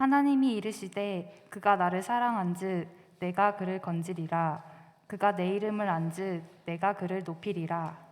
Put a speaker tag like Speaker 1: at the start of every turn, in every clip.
Speaker 1: 하나님이 이르시되 그가 나를 사랑한즉 내가 그를 건지리라. 그가 내 이름을 안즉 내가 그를 높이리라.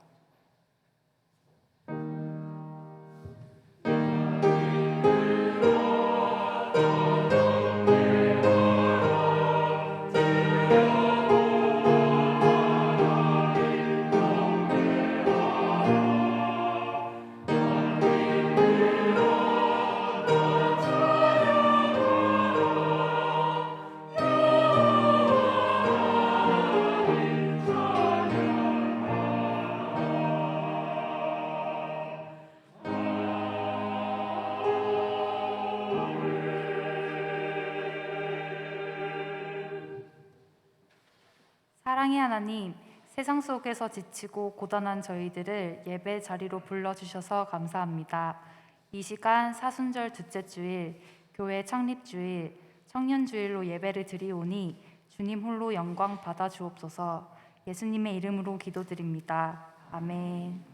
Speaker 1: 사랑의 하나님, 세상 속에서 지치고 고단한 저희들을 예배 자리로 불러주셔서 감사합니다. 이 시간 사순절 둘째 주일, 교회 창립주일, 청년주일로 예배를 드리오니 주님 홀로 영광 받아 주옵소서. 예수님의 이름으로 기도드립니다. 아멘.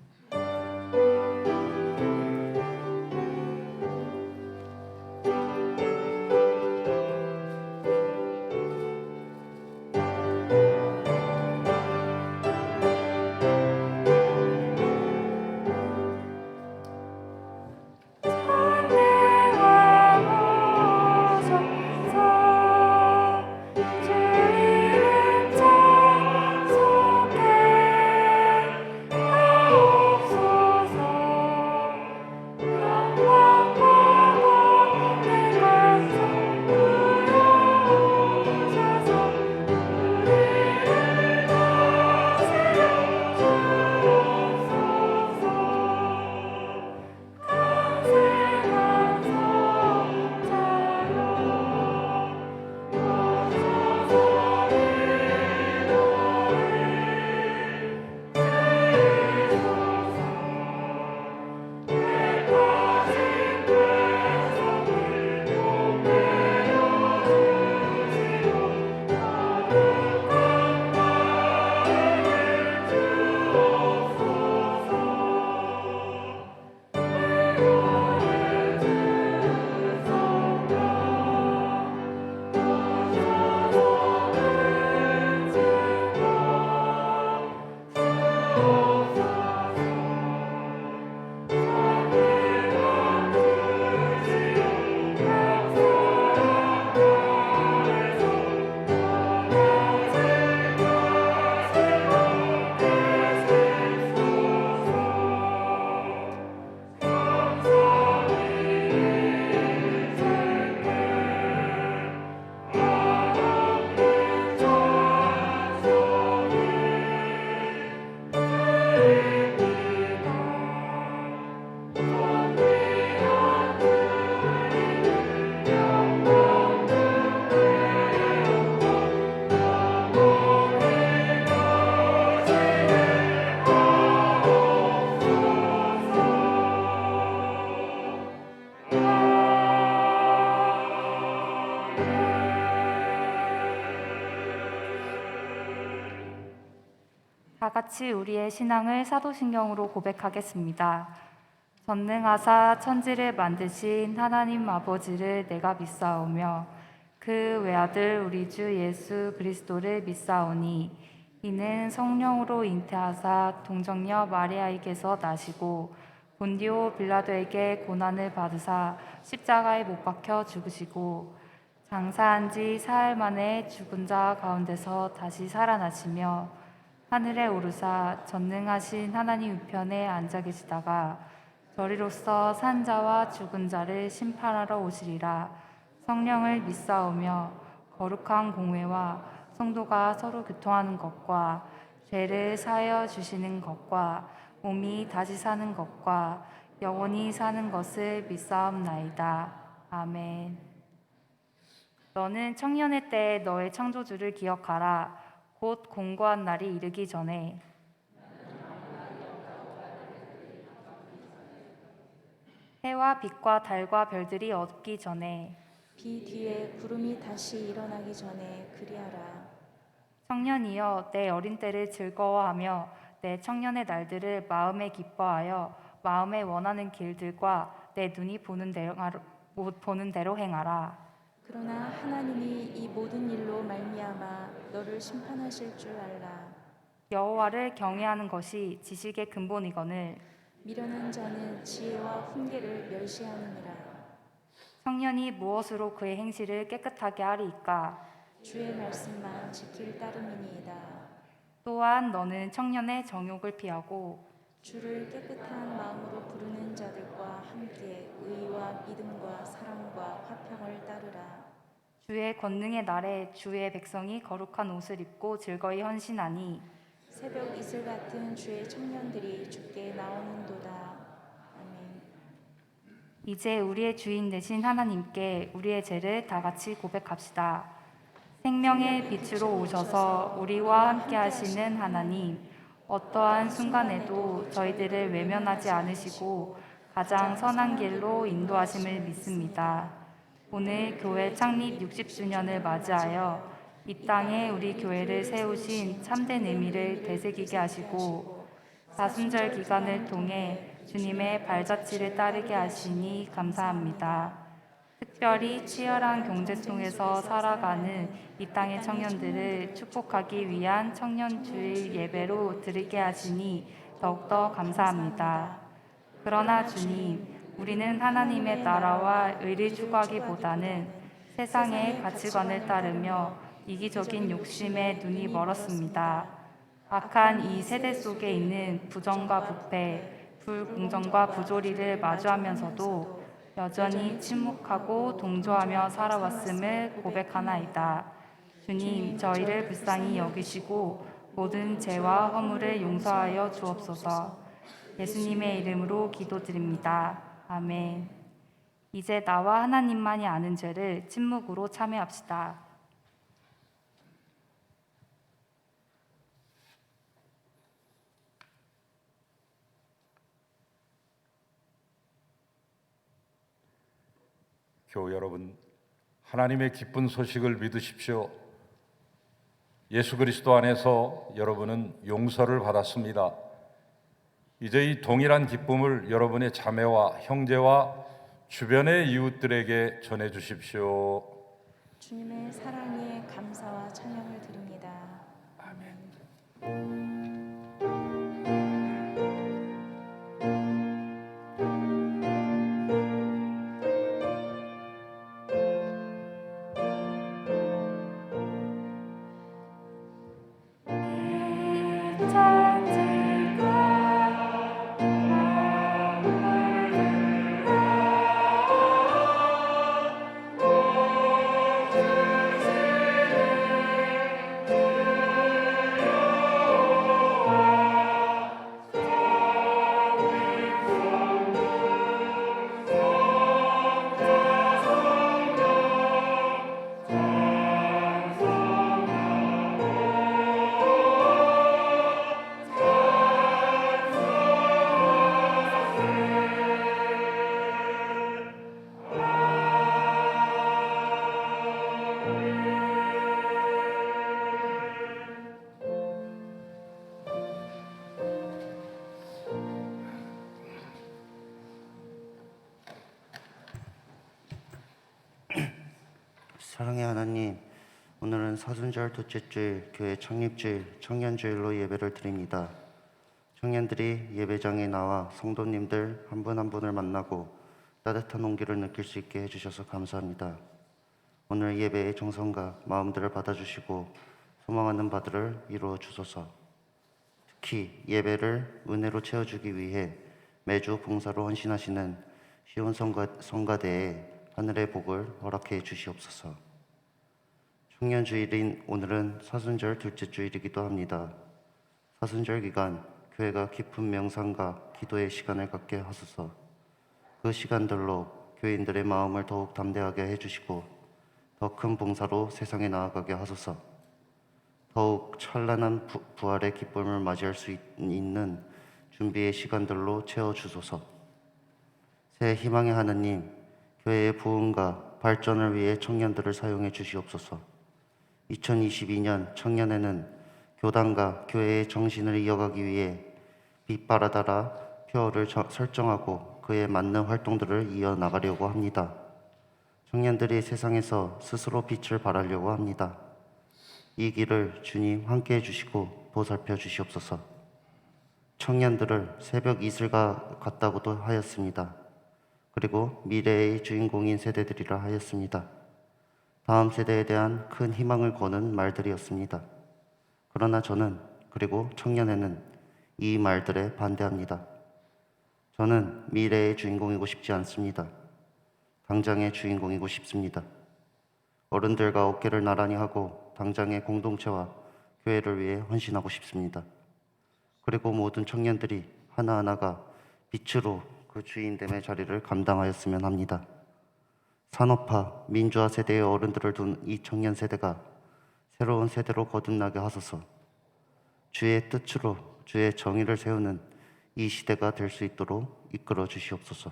Speaker 1: 다 같이 우리의 신앙을 사도신경으로 고백하겠습니다. 전능하사 천지를 만드신 하나님 아버지를 내가 믿사오며 그 외아들 우리 주 예수 그리스도를 믿사오니 이는 성령으로 잉태하사 동정녀 마리아에게서 나시고 본디오 빌라도에게 고난을 받으사 십자가에 못 박혀 죽으시고 장사한 지 사흘 만에 죽은 자 가운데서 다시 살아나시며 하늘에 오르사 전능하신 하나님 우편에 앉아 계시다가 저리로서 산 자와 죽은 자를 심판하러 오시리라. 성령을 믿사오며 거룩한 공회와 성도가 서로 교통하는 것과 죄를 사하여 주시는 것과 몸이 다시 사는 것과 영원히 사는 것을 믿사옵나이다. 아멘. 너는 청년의 때에 너의 창조주를 기억하라. 곧 공고한 날이 이르기 전에 해와 빛과 달과 별들이 없기 전에
Speaker 2: 비 뒤에 구름이 다시 일어나기 전에 그리하라.
Speaker 1: 청년이여 내 어린 때를 즐거워하며 내 청년의 날들을 마음에 기뻐하여 마음에 원하는 길들과 내 눈이 보는 대로 행하라.
Speaker 2: 그러나 하나님이 이 모든 일로 말미암아 너를 심판하실 줄 알라.
Speaker 1: 여호와를 경외하는 것이 지식의 근본이거늘
Speaker 2: 미련한 자는 지혜와 훈계를 멸시하느니라.
Speaker 1: 청년이 무엇으로 그의 행실을 깨끗하게 하리이까?
Speaker 2: 주의 말씀만 지킬 따름이니이다.
Speaker 1: 또한 너는 청년의 정욕을 피하고
Speaker 2: 주를 깨끗한 마음으로 부르는 자들과 함께 의와 믿음과 사랑과 화평을 따르라.
Speaker 1: 주의 권능의 날에 주의 백성이 거룩한 옷을 입고 즐거이 헌신하니
Speaker 2: 새벽 이슬 같은 주의 청년들이 주께 나오는도다. 아멘.
Speaker 1: 이제 우리의 주인 되신 하나님께 우리의 죄를 다 같이 고백합시다. 생명의 빛으로 오셔서 우리와 함께 하시는 하나님, 어떠한 순간에도 저희들을 외면하지 않으시고 가장 선한 길로 인도하심을 믿습니다. 오늘 교회 창립 60주년을 맞이하여 이 땅에 우리 교회를 세우신 참된 의미를 되새기게 하시고 사순절 기간을 통해 주님의 발자취를 따르게 하시니 감사합니다. 특별히 치열한 경제 속에서 살아가는 이 땅의 청년들을 축복하기 위한 청년주일 예배로 드리게 하시니 더욱더 감사합니다. 그러나 주님, 우리는 하나님의 나라와 의를 추구하기보다는 세상의 가치관을 따르며 이기적인 욕심에 눈이 멀었습니다. 악한 이 세대 속에 있는 부정과 부패, 불공정과 부조리를 마주하면서도 여전히 침묵하고 동조하며 살아왔음을 고백하나이다. 주님, 저희를 불쌍히 여기시고 모든 죄와 허물을 용서하여 주옵소서. 예수님의 이름으로 기도드립니다. 아멘. 이제 나와 하나님만이 아는 죄를 침묵으로 참회합시다.
Speaker 3: 교우 여러분, 하나님의 기쁜 소식을 믿으십시오. 예수 그리스도 안에서 여러분은 용서를 받았습니다. 이제 이 동일한 기쁨을 여러분의 자매와 형제와 주변의 이웃들에게 전해 주십시오.
Speaker 2: 주님의 사랑에 감사와 찬양을 드립니다. 아멘.
Speaker 4: 사랑의 하나님, 오늘은 사순절 둘째 주일, 교회 창립주일, 청년주일로 예배를 드립니다. 청년들이 예배장에 나와 성도님들 한 분 한 분을 만나고 따뜻한 온기를 느낄 수 있게 해주셔서 감사합니다. 오늘 예배의 정성과 마음들을 받아주시고 소망하는 바들을 이루어 주소서. 특히 예배를 은혜로 채워주기 위해 매주 봉사로 헌신하시는 시온 성가대에 하늘의 복을 허락해 주시옵소서. 청년주일인 오늘은 사순절 둘째 주일이기도 합니다. 사순절 기간 교회가 깊은 명상과 기도의 시간을 갖게 하소서. 그 시간들로 교인들의 마음을 더욱 담대하게 해주시고 더 큰 봉사로 세상에 나아가게 하소서. 더욱 찬란한 부활의 기쁨을 맞이할 수 있는 준비의 시간들로 채워주소서. 새 희망의 하나님, 교회의 부흥과 발전을 위해 청년들을 사용해 주시옵소서. 2022년 청년에는 교단과 교회의 정신을 이어가기 위해 빛바라다라 표어를 설정하고 그에 맞는 활동들을 이어나가려고 합니다. 청년들이 세상에서 스스로 빛을 발하려고 합니다. 이 길을 주님 함께해 주시고 보살펴 주시옵소서. 청년들을 새벽 이슬과 같다고도 하였습니다. 그리고 미래의 주인공인 세대들이라 하였습니다. 다음 세대에 대한 큰 희망을 거는 말들이었습니다. 그러나 저는, 그리고 청년회는 이 말들에 반대합니다. 저는 미래의 주인공이고 싶지 않습니다. 당장의 주인공이고 싶습니다. 어른들과 어깨를 나란히 하고 당장의 공동체와 교회를 위해 헌신하고 싶습니다. 그리고 모든 청년들이 하나하나가 빛으로 그 주인됨의 자리를 감당하였으면 합니다. 산업화, 민주화 세대의 어른들을 둔 이 청년 세대가 새로운 세대로 거듭나게 하소서. 주의 뜻으로 주의 정의를 세우는 이 시대가 될 수 있도록 이끌어 주시옵소서.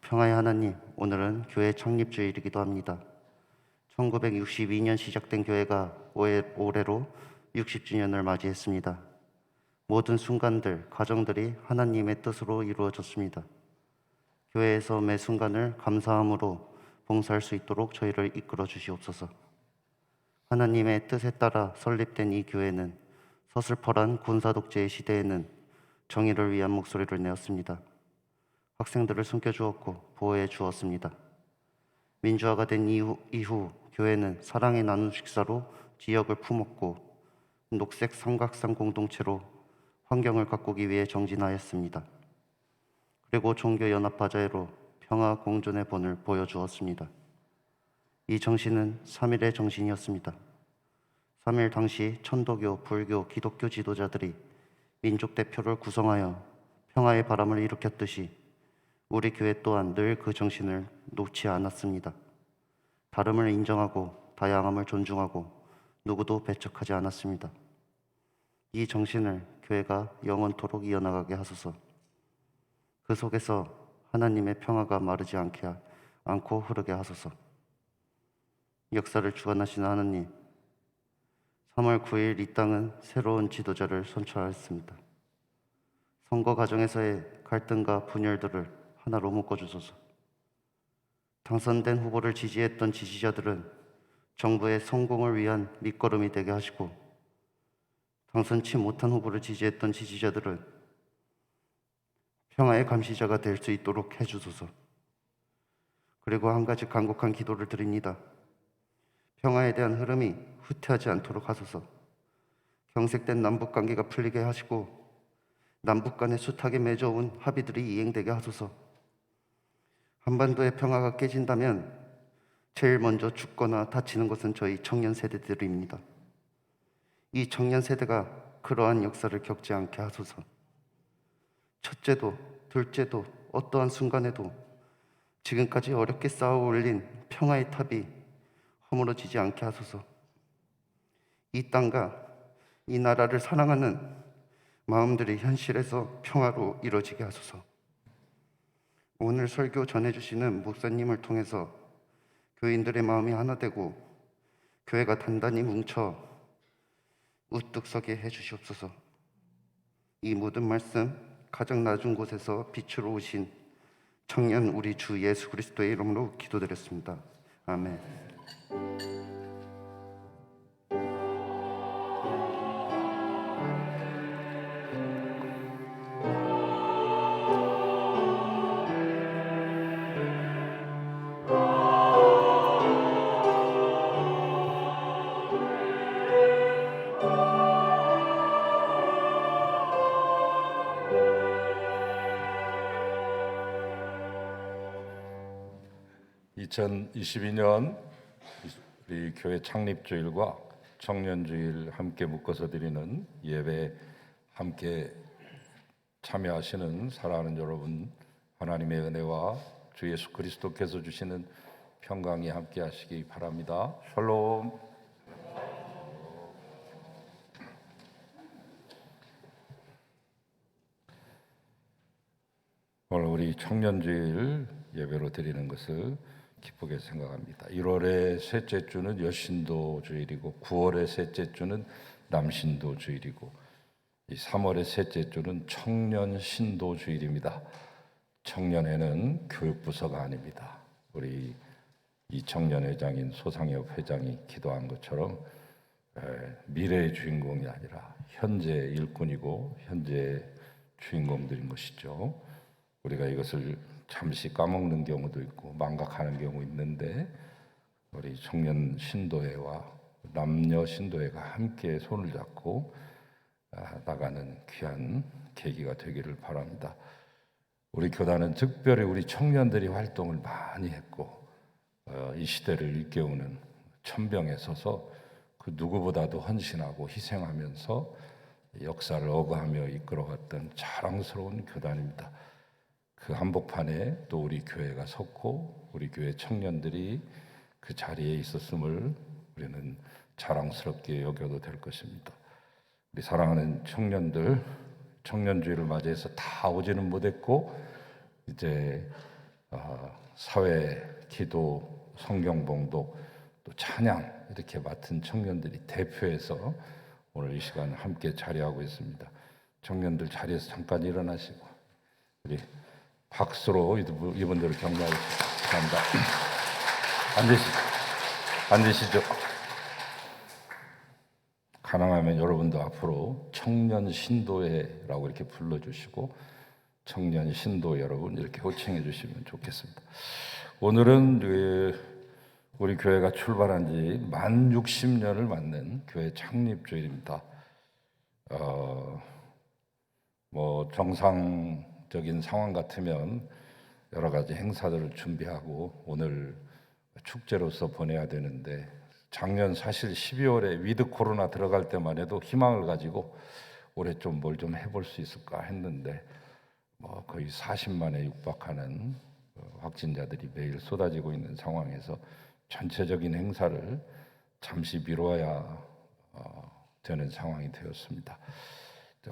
Speaker 4: 평화의 하나님, 오늘은 교회 창립주일이기도 합니다. 1962년 시작된 교회가 올해로 60주년을 맞이했습니다. 모든 순간들, 가정들이 하나님의 뜻으로 이루어졌습니다. 교회에서 매 순간을 감사함으로 봉사할 수 있도록 저희를 이끌어 주시옵소서. 하나님의 뜻에 따라 설립된 이 교회는 서슬퍼런 군사독재의 시대에는 정의를 위한 목소리를 내었습니다. 학생들을 숨겨주었고 보호해 주었습니다. 민주화가 된 이후 교회는 사랑의 나눔 식사로 지역을 품었고 녹색 삼각산 공동체로 환경을 가꾸기 위해 정진하였습니다. 그리고 종교연합바자회로 평화 공존의 본을 보여주었습니다. 이 정신은 3.1의 정신이었습니다. 3.1 당시 천도교, 불교, 기독교 지도자들이 민족 대표를 구성하여 평화의 바람을 일으켰듯이 우리 교회 또한 늘 그 정신을 놓지 않았습니다. 다름을 인정하고 다양함을 존중하고 누구도 배척하지 않았습니다. 이 정신을 교회가 영원토록 이어나가게 하소서. 그 속에서 하나님의 평화가 마르지 않고 흐르게 하소서. 역사를 주관하시는 하나님, 3월 9일 이 땅은 새로운 지도자를 선출하였습니다. 선거 과정에서의 갈등과 분열들을 하나로 묶어주소서. 당선된 후보를 지지했던 지지자들은 정부의 성공을 위한 밑거름이 되게 하시고, 당선치 못한 후보를 지지했던 지지자들은 평화의 감시자가 될 수 있도록 해주소서. 그리고 한 가지 간곡한 기도를 드립니다. 평화에 대한 흐름이 후퇴하지 않도록 하소서. 경색된 남북관계가 풀리게 하시고 남북 간의 숱하게 맺어온 합의들이 이행되게 하소서. 한반도의 평화가 깨진다면 제일 먼저 죽거나 다치는 것은 저희 청년 세대들입니다. 이 청년 세대가 그러한 역사를 겪지 않게 하소서. 첫째도 둘째도 어떠한 순간에도 지금까지 어렵게 쌓아 올린 평화의 탑이 허물어지지 않게 하소서. 이 땅과 이 나라를 사랑하는 마음들이 현실에서 평화로 이루어지게 하소서. 오늘 설교 전해주시는 목사님을 통해서 교인들의 마음이 하나 되고 교회가 단단히 뭉쳐 우뚝 서게 해주시옵소서. 이 모든 말씀 가장 낮은 곳에서 빛으로 오신 청년 우리 주 예수 그리스도의 이름으로 기도드렸습니다. 아멘.
Speaker 3: (2022년) 우리 교회 창립주일과 청년주일 함께 묶어서 드리는 예배 함께 참여하시는 사랑하는 여러분, 하나님의 은혜와 주 예수 그리스도께서 주시는 평강이 함께 하시기 바랍니다. 샬롬. 오늘 우리 청년주일 예배로 드리는 것을 기쁘게 생각합니다. 1월의 셋째 주는 여신도 주일이고 9월의 셋째 주는 남신도 주일이고 이 3월의 셋째 주는 청년 신도 주일입니다. 청년회는 교육부서가 아닙니다. 우리 이청년 회장인 소상협 회장이 기도한 것처럼 미래의 주인공이 아니라 현재 일꾼이고 현재 주인공들인 것이죠. 우리가 이것을 잠시 까먹는 경우도 있고 망각하는 경우 있는데 우리 청년 신도회와 남녀 신도회가 함께 손을 잡고 나가는 귀한 계기가 되기를 바랍니다. 우리 교단은 특별히 우리 청년들이 활동을 많이 했고 이 시대를 일깨우는 천병에 서서 그 누구보다도 헌신하고 희생하면서 역사를 어거하며 이끌어갔던 자랑스러운 교단입니다. 그 한복판에 또 우리 교회가 섰고 우리 교회 청년들이 그 자리에 있었음을 우리는 자랑스럽게 여겨도 될 것입니다. 우리 사랑하는 청년들, 청년주의를 맞이해서 다 오지는 못했고 이제 사회, 기도, 성경 봉독, 또 찬양 이렇게 맡은 청년들이 대표해서 오늘 이 시간 함께 자리하고 있습니다. 청년들 자리에서 잠깐 일어나시고 우리 박수로 이분들을 격려하겠습니다. 감사합니다. 앉으시죠. 가능하면 여러분도 앞으로 청년 신도회라고 이렇게 불러주시고 청년 신도 여러분 이렇게 호칭해 주시면 좋겠습니다. 오늘은 우리 교회가 출발한 지 만 60년을 맞는 교회 창립주일입니다. 뭐 정상적인 상황 같으면 여러 가지 행사들을 준비하고 오늘 축제로서 보내야 되는데 작년 사실 12월에 위드 코로나 들어갈 때만 해도 희망을 가지고 올해 좀 뭘 좀 해볼 수 있을까 했는데 뭐 거의 40만에 육박하는 확진자들이 매일 쏟아지고 있는 상황에서 전체적인 행사를 잠시 미뤄야 되는 상황이 되었습니다.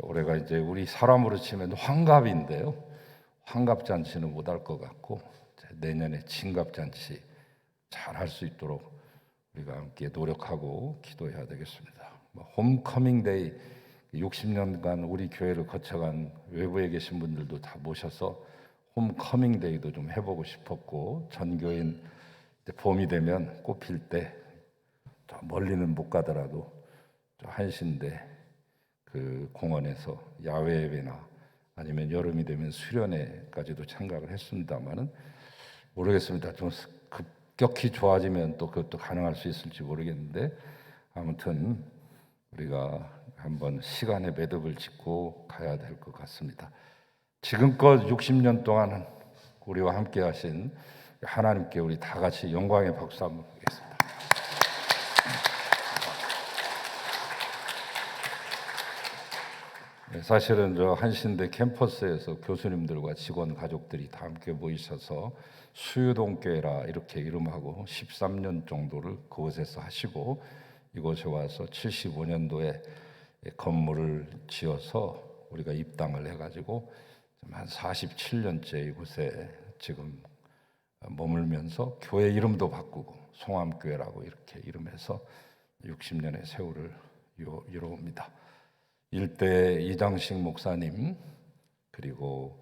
Speaker 3: 올해가 이제 우리 사람으로 치면 환갑인데요. 환갑잔치는 못할 것 같고 내년에 진갑잔치 잘 할 수 있도록 우리가 함께 노력하고 기도해야 되겠습니다. 홈커밍 데이 60년간 우리 교회를 거쳐간 외부에 계신 분들도 다 모셔서 홈커밍 데이도 좀 해보고 싶었고 전교인 봄이 되면 꽃필 때 멀리는 못 가더라도 한신대 그 공원에서 야외 예배나 아니면 여름이 되면 수련회까지도 참가를 했습니다만은 모르겠습니다. 좀 급격히 좋아지면 또 그것도 가능할 수 있을지 모르겠는데 아무튼 우리가 한번 시간의 매듭을 짓고 가야 될 것 같습니다. 지금껏 60년 동안 우리와 함께 하신 하나님께 우리 다 같이 영광의 박수 한번 드리겠습니다. 사실은 저 한신대 캠퍼스에서 교수님들과 직원 가족들이 다 함께 모이셔서 수유동교회라 이렇게 이름하고 13년 정도를 그곳에서 하시고 이곳에 와서 75년도에 건물을 지어서 우리가 입당을 해가지고 한 47년째 이곳에 지금 머물면서 교회 이름도 바꾸고 송암교회라고 이렇게 이름해서 60년의 세월을 이뤄옵니다. 일대 이장식 목사님 그리고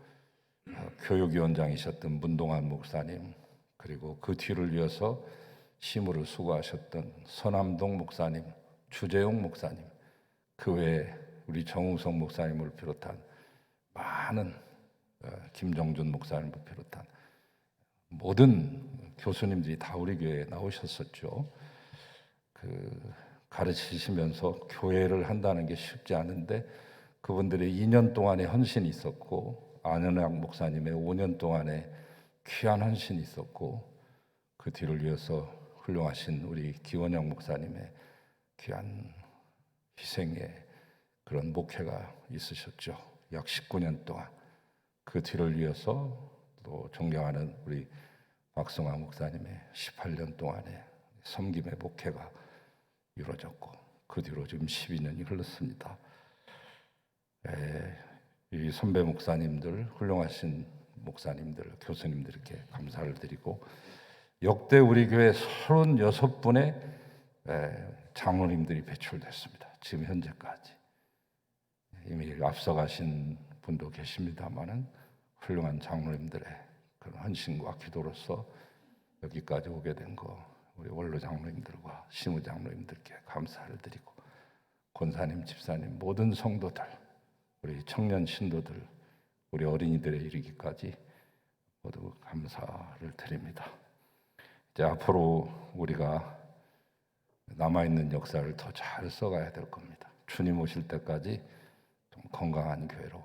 Speaker 3: 교육위원장이셨던 문동환 목사님 그리고 그 뒤를 이어서 심으로 수고하셨던 서남동 목사님, 주재용 목사님 그 외에 우리 정우성 목사님을 비롯한 많은 김정준 목사님을 비롯한 모든 교수님들이 다 우리 교회에 나오셨었죠. 가르치시면서 교회를 한다는 게 쉽지 않은데 그분들의 2년 동안의 헌신이 있었고 안현학 목사님의 5년 동안의 귀한 헌신이 있었고 그 뒤를 이어서 훌륭하신 우리 기원영 목사님의 귀한 희생의 그런 목회가 있으셨죠. 약 19년 동안 그 뒤를 이어서 또 존경하는 우리 박성화 목사님의 18년 동안의 섬김의 목회가 이루어졌고 그 뒤로 지금 12년이 흘렀습니다. 이 선배 목사님들, 훌륭하신 목사님들, 교수님들께 감사를 드리고 역대 우리 교회 36분의 장로님들이 배출됐습니다. 지금 현재까지 이미 앞서가신 분도 계십니다만은 훌륭한 장로님들의 그런 헌신과 기도로서 여기까지 오게 된 거 우리 원로 장로님들과 시무 장로님들께 감사를 드리고 권사님, 집사님, 모든 성도들, 우리 청년 신도들, 우리 어린이들에 이르기까지 모두 감사를 드립니다. 이제 앞으로 우리가 남아있는 역사를 더 잘 써가야 될 겁니다. 주님 오실 때까지 좀 건강한 교회로,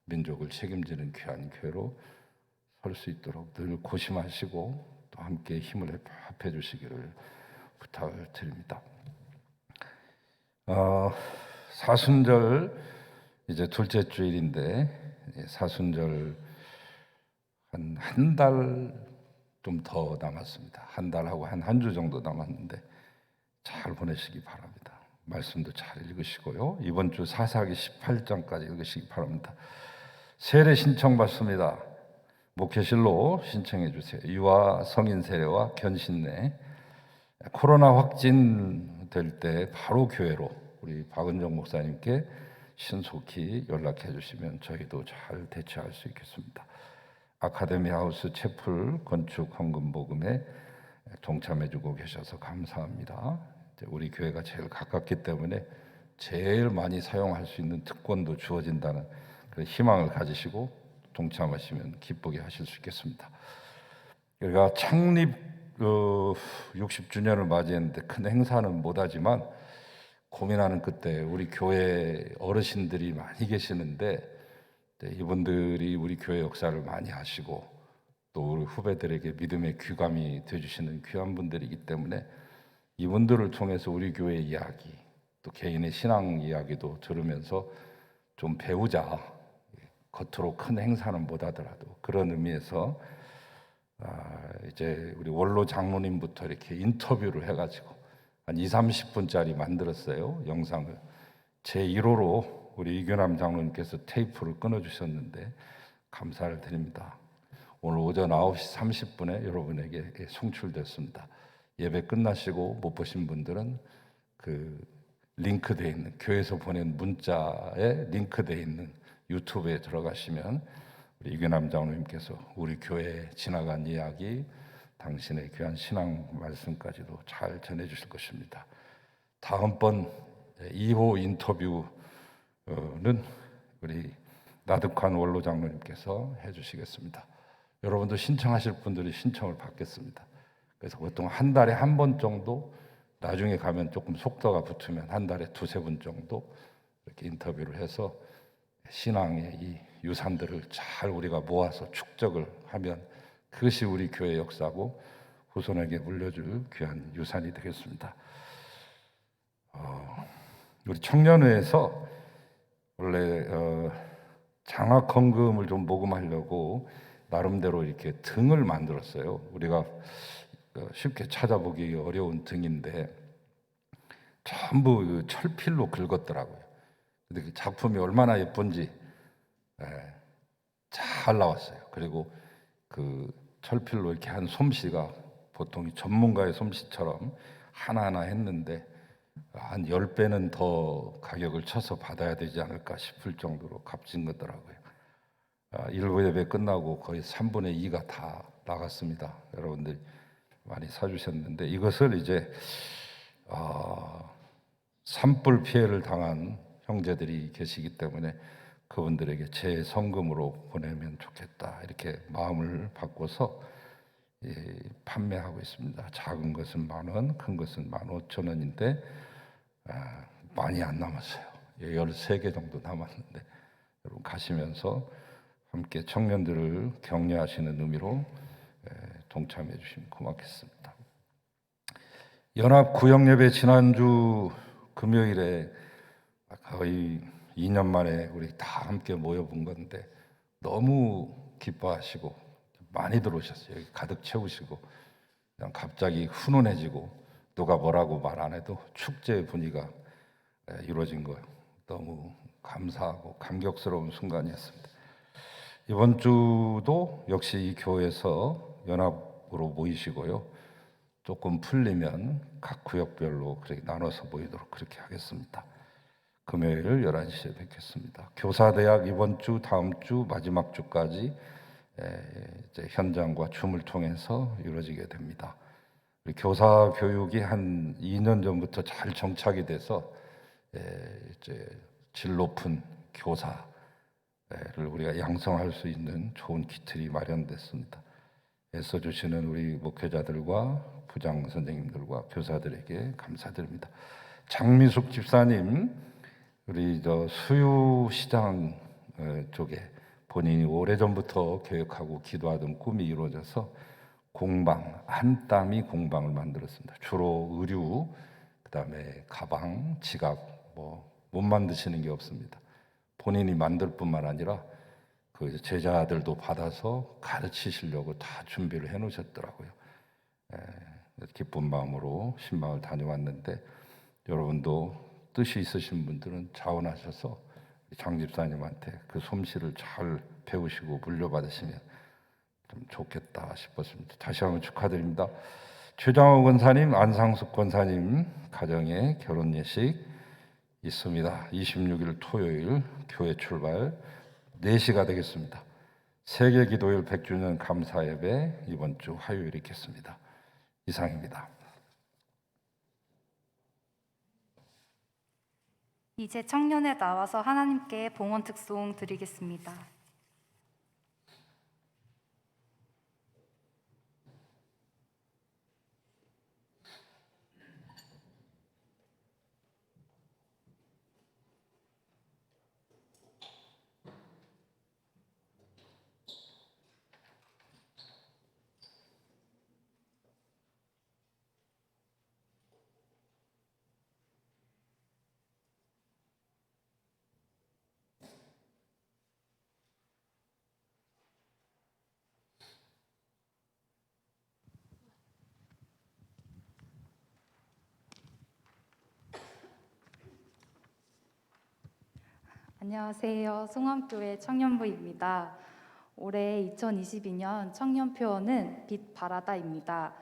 Speaker 3: 민족을 책임지는 귀한 교회로 설 수 있도록 늘 고심하시고 또 함께 힘을 합해 주시기를 부탁을 드립니다. 사순절 이제 둘째 주일인데 사순절 한 달 좀 더 남았습니다. 한 달하고 한 주 정도 남았는데 잘 보내시기 바랍니다. 말씀도 잘 읽으시고요. 이번 주 사사기 18장까지 읽으시기 바랍니다. 세례 신청 받습니다. 목회실로 신청해 주세요. 유아 성인 세례와 견신례. 코로나 확진될 때 바로 교회로 우리 박은정 목사님께 신속히 연락해 주시면 저희도 잘 대처할 수 있겠습니다. 아카데미 하우스 채플 건축 헌금 모금에 동참해 주고 계셔서 감사합니다. 우리 교회가 제일 가깝기 때문에 제일 많이 사용할 수 있는 특권도 주어진다는 그런 희망을 가지시고 동참하시면 기쁘게 하실 수 있겠습니다. 우리가 창립 60주년을 맞이했는데 큰 행사는 못하지만 고민하는 그때 우리 교회 어르신들이 많이 계시는데 이분들이 우리 교회 역사를 많이 하시고 또 우리 후배들에게 믿음의 귀감이 되주시는 귀한 분들이기 때문에 이분들을 통해서 우리 교회 이야기 또 개인의 신앙 이야기도 들으면서 좀 배우자. 겉으로 큰 행사는 못하더라도 그런 의미에서 이제 우리 원로 장로님부터 이렇게 인터뷰를 해가지고 한 20-30분짜리 만들었어요. 영상을 제 1호로 우리 이규남 장로님께서 테이프를 끊어주셨는데 감사를 드립니다. 오늘 오전 9시 30분에 여러분에게 송출됐습니다. 예배 끝나시고 못 보신 분들은 그 링크되어 있는 교회에서 보낸 문자에 링크되어 있는 유튜브에 들어가시면 우리 이규남 장로님께서 우리 교회에 지나간 이야기, 당신의 귀한 신앙 말씀까지도 잘 전해주실 것입니다. 다음번 2호 인터뷰는 우리 나득환 원로 장로님께서 해주시겠습니다. 여러분도 신청하실 분들이 신청을 받겠습니다. 그래서 보통 한 달에 한 번 정도, 나중에 가면 조금 속도가 붙으면 한 달에 2-3분 정도 이렇게 인터뷰를 해서 신앙의 이 유산들을 잘 우리가 모아서 축적을 하면 그것이 우리 교회 역사고 후손에게 물려줄 귀한 유산이 되겠습니다. 우리 청년회에서 원래 장학 헌금을 좀 모금하려고 나름대로 이렇게 등을 만들었어요. 우리가 쉽게 찾아보기 어려운 등인데 전부 철필로 긁었더라고요. 근데 그 작품이 얼마나 예쁜지 잘 나왔어요. 그리고 그 철필로 이렇게 한 솜씨가 보통 전문가의 솜씨처럼 하나하나 했는데 한 10배는 더 가격을 쳐서 받아야 되지 않을까 싶을 정도로 값진 거더라고요. 일부 예배 끝나고 거의 3분의 2가 다 나갔습니다. 여러분들 많이 사주셨는데 이것을 이제 산불 피해를 당한 형제들이 계시기 때문에 그분들에게 제 성금으로 보내면 좋겠다 이렇게 마음을 바꿔서 판매하고 있습니다. 작은 것은 10,000원, 큰 것은 15,000원인데 많이 안 남았어요. 13개 정도 남았는데 여러분 가시면서 함께 청년들을 격려하시는 의미로 동참해 주시면 고맙겠습니다. 연합 구역 예배 지난주 금요일에 거의 2년 만에 우리 다 함께 모여본 건데 너무 기뻐하시고 많이 들어오셨어요. 여기 가득 채우시고 그냥 갑자기 훈훈해지고 누가 뭐라고 말 안 해도 축제의 분위기가 이루어진 거예요. 너무 감사하고 감격스러운 순간이었습니다. 이번 주도 역시 이 교회에서 연합으로 모이시고요. 조금 풀리면 각 구역별로 그렇게 나눠서 모이도록 그렇게 하겠습니다. 금요일 11시에 뵙겠습니다. 교사대학 이번 주, 다음 주, 마지막 주까지 이제 현장과 춤을 통해서 이루어지게 됩니다. 교사 교육이 한 2년 전부터 잘 정착이 돼서 이제 질 높은 교사를 우리가 양성할 수 있는 좋은 기틀이 마련됐습니다. 애써 주시는 우리 목회자들과 부장 선생님들과 교사들에게 감사드립니다. 장미숙 집사님, 우리 수유시장 쪽에 본인이 오래전부터 계획하고 기도하던 꿈이 이루어져서 공방, 한 땀이 공방을 만들었습니다. 주로 의류, 그다음에 가방, 지갑 못 만드시는 게 없습니다. 본인이 만들 뿐만 아니라 그 제자들도 받아서 가르치시려고 다 준비를 해 놓으셨더라고요. 기쁜 마음으로 신방을 다녀왔는데, 여러분도 뜻이 있으신 분들은 자원하셔서 장 집사님한테 그 솜씨를 잘 배우시고 물려받으시면 좀 좋겠다 싶었습니다. 다시 한번 축하드립니다. 최장호 권사님, 안상숙 권사님 가정의 결혼 예식 있습니다. 26일 토요일 교회 출발 4시가 되겠습니다. 세계 기도일 100주년 감사 예배 이번 주 화요일 있겠습니다. 이상입니다.
Speaker 1: 이제 청년에 나와서 하나님께 봉헌 특송 드리겠습니다. 안녕하세요. 송암교회 청년부입니다. 올해 2022년 청년표어는 빛 바라다입니다.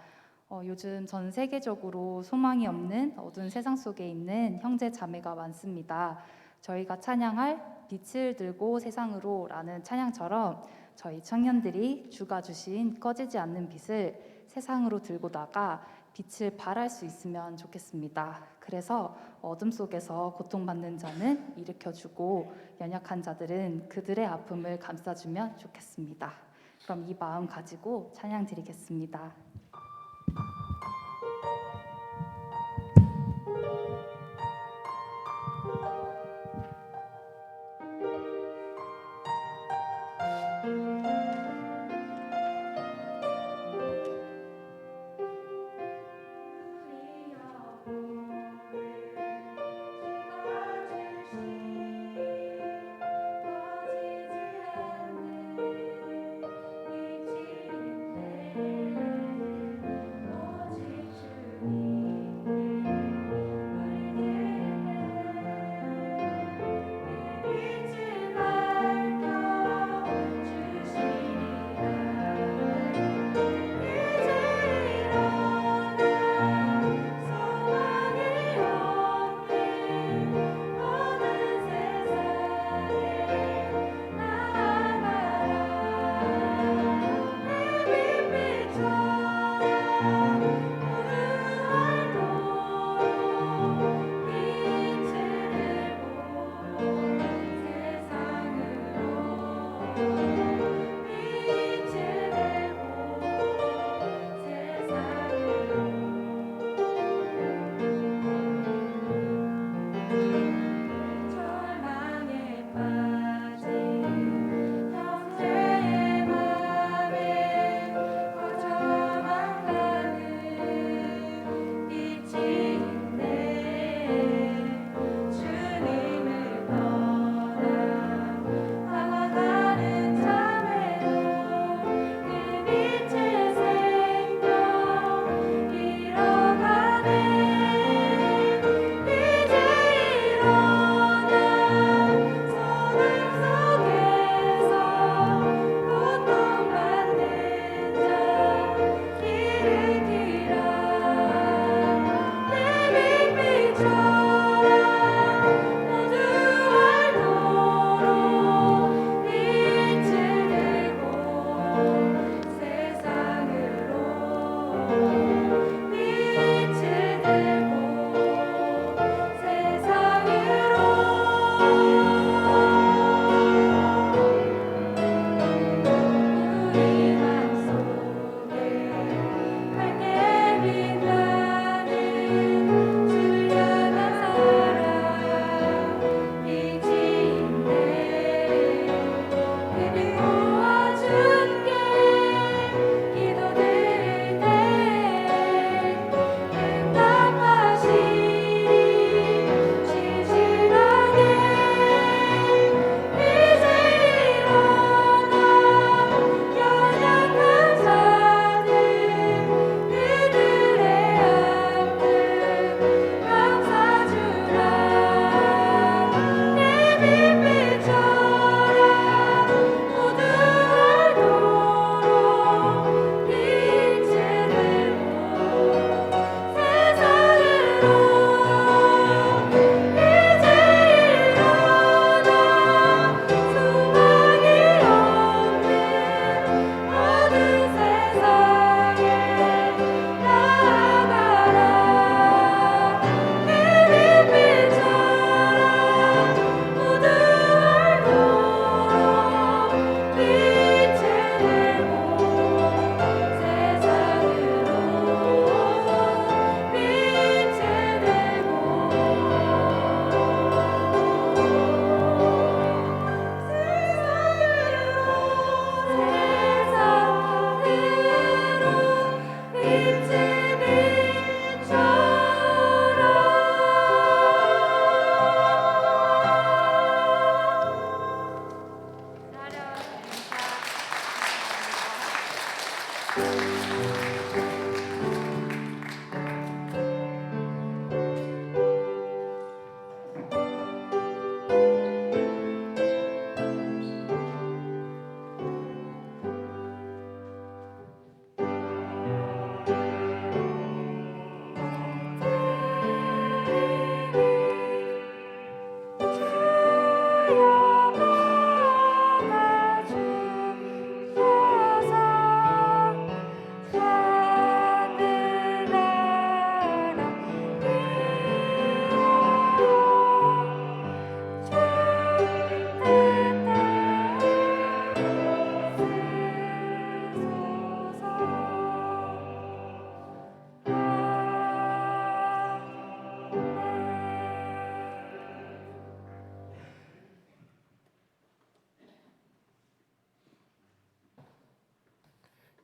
Speaker 1: 요즘 전 세계적으로 소망이 없는 어두운 세상 속에 있는 형제 자매가 많습니다. 저희가 찬양할 빛을 들고 세상으로 라는 찬양처럼 저희 청년들이 주가 주신 꺼지지 않는 빛을 세상으로 들고 나가 빛을 발할 수 있으면 좋겠습니다. 그래서 어둠 속에서 고통받는 자는 일으켜주고 연약한 자들은 그들의 아픔을 감싸주면 좋겠습니다. 그럼 이 마음 가지고 찬양 드리겠습니다.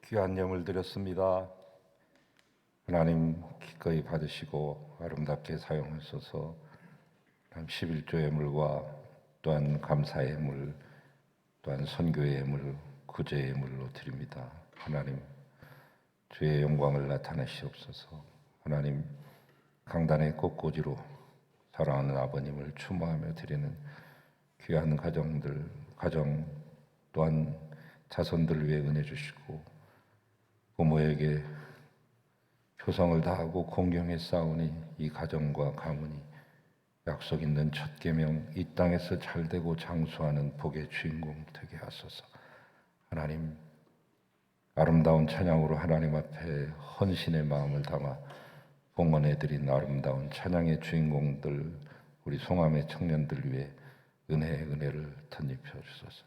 Speaker 3: 귀한 예물 드렸습니다. 하나님 기꺼이 받으시고 아름답게 사용하셔서 11조 예물과 또한 감사의 예물, 또한 선교의 예물, 구제의 예물로 드립니다. 하나님 주의 영광을 나타내시옵소서. 하나님 강단의 꽃꽂이로 사랑하는 아버님을 추모하며 드리는 귀한 가정 또한 자손들 위해 은혜 주시고 부모에게 효성을 다하고 공경에 싸우니 이 가정과 가문이 약속 있는 첫 계명 이 땅에서 잘되고 장수하는 복의 주인공 되게 하소서. 하나님 아름다운 찬양으로 하나님 앞에 헌신의 마음을 담아 봉헌해드린 아름다운 찬양의 주인공들 우리 송암의 청년들 위해 은혜의 은혜를 덧입혀 주소서.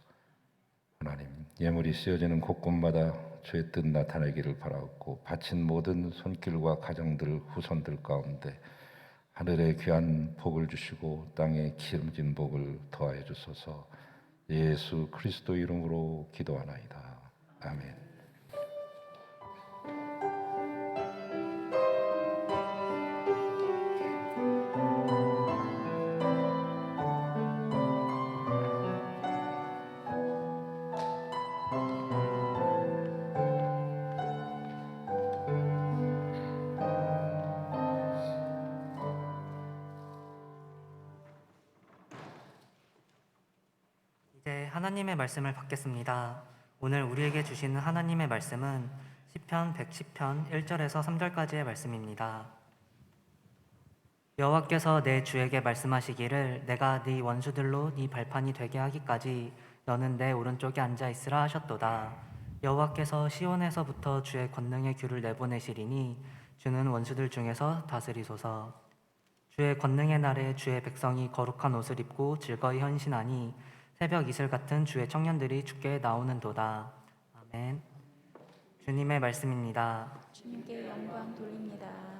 Speaker 3: 하나님 예물이 쓰여지는 곳곳마다 주의 뜻 나타내기를 바라옵고 바친 모든 손길과 가정들 후손들 가운데 하늘의 귀한 복을 주시고 땅에 기름진 복을 더하여 주소서. 예수 그리스도 이름으로 기도하나이다. 아멘.
Speaker 5: 이제 하나님의 말씀을 받겠습니다. 오늘 우리에게 주시는 하나님의 말씀은 시편 110편 1절에서 3절까지의 말씀입니다. 여호와께서 내 주에게 말씀하시기를 내가 네 원수들로 네 발판이 되게 하기까지 너는 내 오른쪽에 앉아 있으라 하셨도다. 여호와께서 시온에서부터 주의 권능의 귤을 내보내시리니 주는 원수들 중에서 다스리소서. 주의 권능의 날에 주의 백성이 거룩한 옷을 입고 즐거이 헌신하니 새벽 이슬 같은 주의 청년들이 주께 나오는도다. 아멘. 주님의 말씀입니다.
Speaker 2: 주님께 영광 돌립니다.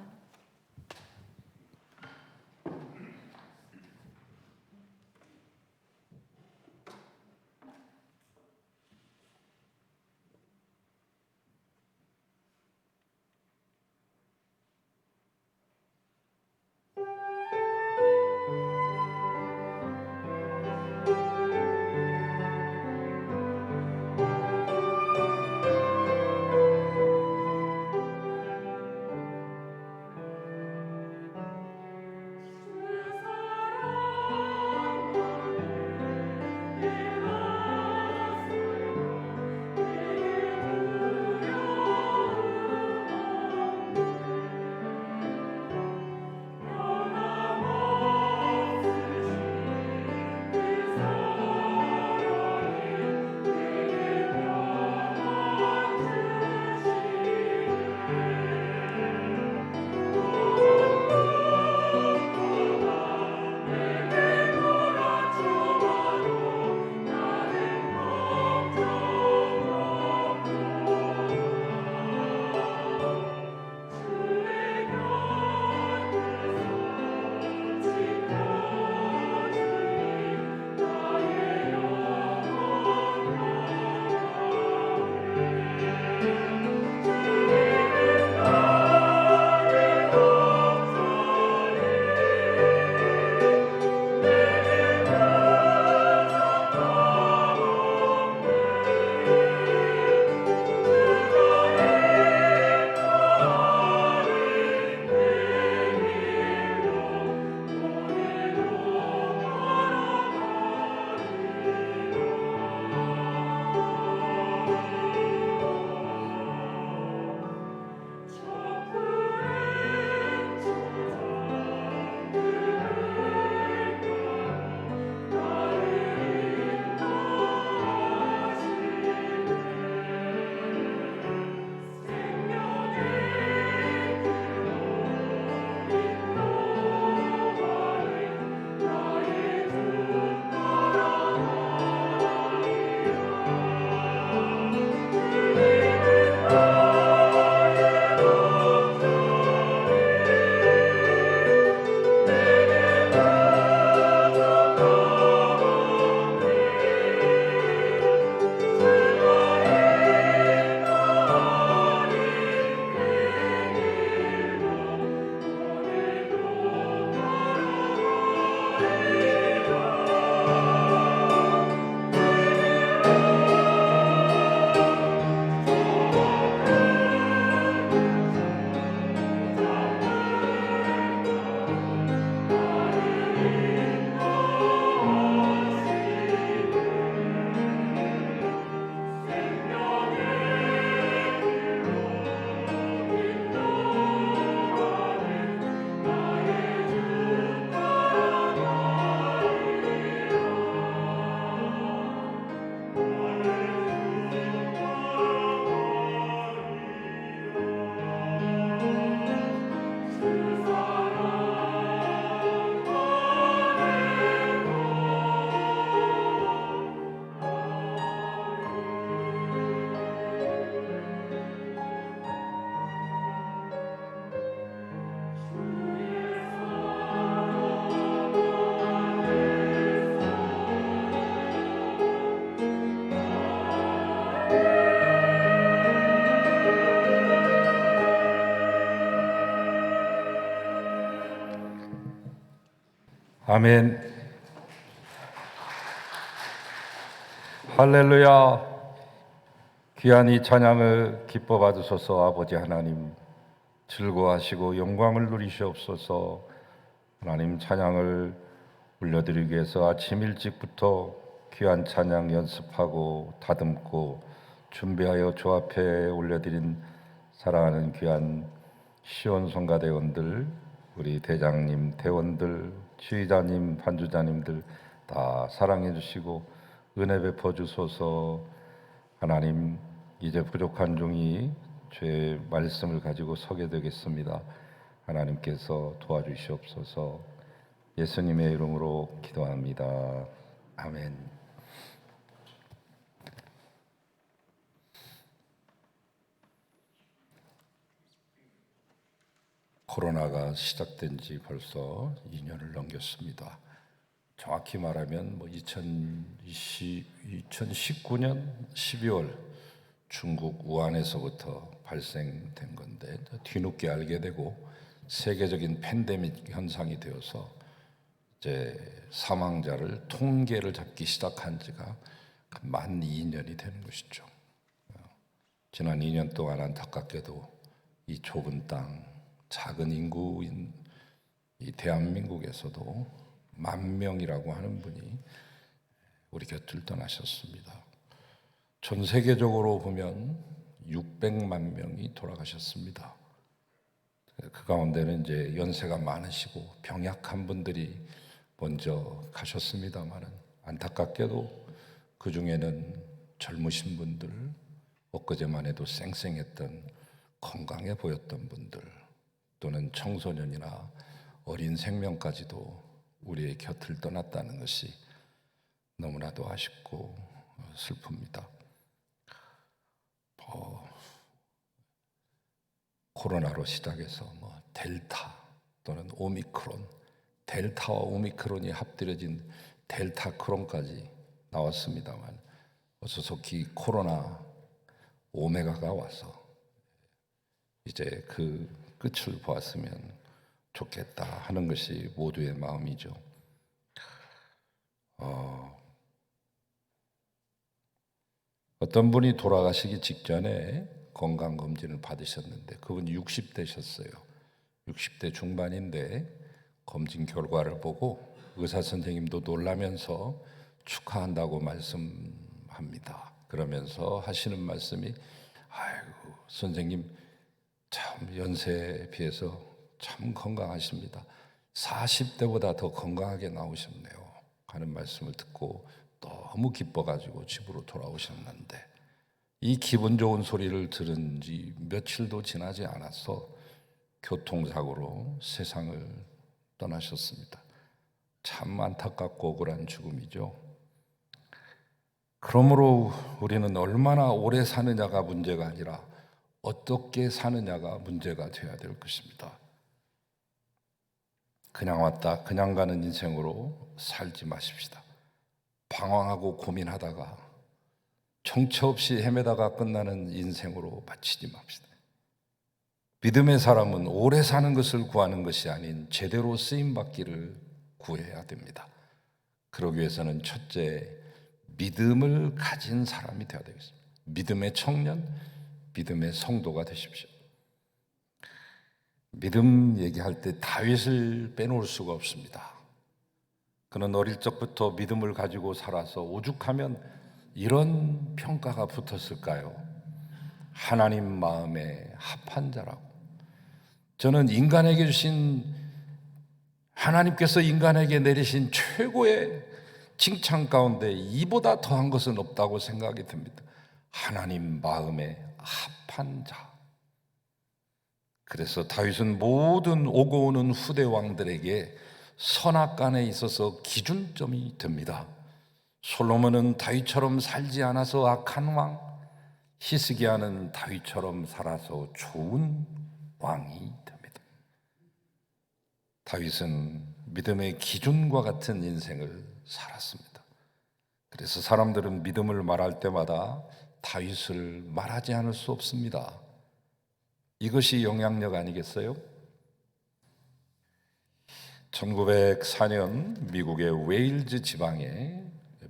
Speaker 3: 아멘. 할렐루야. 귀한 이 찬양을 기뻐 받으소서. 아버지 하나님, 즐거워하시고 영광을 누리시옵소서. 하나님, 찬양을 올려드리기 위해서 아침 일찍부터 귀한 찬양 연습하고 다듬고 준비하여 주 앞에 올려드린 사랑하는 귀한 시온 성가대원들, 우리 대장님, 대원들, 지휘자님, 반주자님들 다 사랑해 주시고 은혜 베풀어 주소서. 하나님, 이제 부족한 종이 주의 말씀을 가지고 서게 되겠습니다. 하나님께서 도와주시옵소서. 예수님의 이름으로 기도합니다. 아멘. 코로나가 시작된 지 벌써 2년을 넘겼습니다. 정확히 말하면 2019년 12월 중국 우한에서부터 발생된 건데 뒤늦게 알게 되고 세계적인 팬데믹 현상이 되어서 이제 사망자를 통계를 잡기 시작한 지가 만 2년이 되는 것이죠. 지난 2년 동안 안타깝게도 이 좁은 땅, 작은 인구인 이 대한민국에서도 10,000명이라고 하는 분이 우리 곁을 떠나셨습니다. 전 세계적으로 보면 600만 명이 돌아가셨습니다. 그 가운데는 이제 연세가 많으시고 병약한 분들이 먼저 가셨습니다만은 안타깝게도 그 중에는 젊으신 분들, 엊그제만 해도 쌩쌩했던 건강해 보였던 분들, 또는 청소년이나 어린 생명까지도 우리의 곁을 떠났다는 것이 너무나도 아쉽고 슬픕니다. 코로나로 시작해서 델타 또는 오미크론, 델타와 오미크론이 합들여진 델타 크론까지 나왔습니다만 어서속히 코로나 오메가가 와서 이제 그 끝을 보았으면 좋겠다 하는 것이 모두의 마음이죠. 어떤 분이 돌아가시기 직전에 건강검진을 받으셨는데 그분이 60대셨어요. 60대 중반인데 검진 결과를 보고 의사 선생님도 놀라면서 축하한다고 말씀합니다. 그러면서 하시는 말씀이 아이고 선생님 참 연세에 비해서 참 건강하십니다. 40대보다 더 건강하게 나오셨네요 하는 말씀을 듣고 너무 기뻐가지고 집으로 돌아오셨는데 이 기분 좋은 소리를 들은 지 며칠도 지나지 않아서 교통사고로 세상을 떠나셨습니다. 참 안타깝고 억울한 죽음이죠. 그러므로 우리는 얼마나 오래 사느냐가 문제가 아니라 어떻게 사느냐가 문제가 되어야 될 것입니다. 그냥 왔다 그냥 가는 인생으로 살지 마십시다. 방황하고 고민하다가 정처 없이 헤매다가 끝나는 인생으로 바치지 맙시다. 믿음의 사람은 오래 사는 것을 구하는 것이 아닌 제대로 쓰임받기를 구해야 됩니다. 그러기 위해서는 첫째, 믿음을 가진 사람이 되어야 되겠습니다. 믿음의 청년, 믿음의 성도가 되십시오. 믿음 얘기할 때 다윗을 빼놓을 수가 없습니다. 그는 어릴 적부터 믿음을 가지고 살아서 오죽하면 이런 평가가 붙었을까요? 하나님 마음에 합한 자라고. 저는 인간에게 주신 하나님께서 인간에게 내리신 최고의 칭찬 가운데 이보다 더한 것은 없다고 생각이 듭니다. 하나님 마음에 합한 자. 그래서 다윗은 모든 오고 오는 후대 왕들에게 선악간에 있어서 기준점이 됩니다. 솔로몬은 다윗처럼 살지 않아서 악한 왕, 히스기야는 다윗처럼 살아서 좋은 왕이 됩니다. 다윗은 믿음의 기준과 같은 인생을 살았습니다. 그래서 사람들은 믿음을 말할 때마다 다윗을 말하지 않을 수 없습니다. 이것이 영향력 아니겠어요? 1904년 미국의 웨일즈 지방에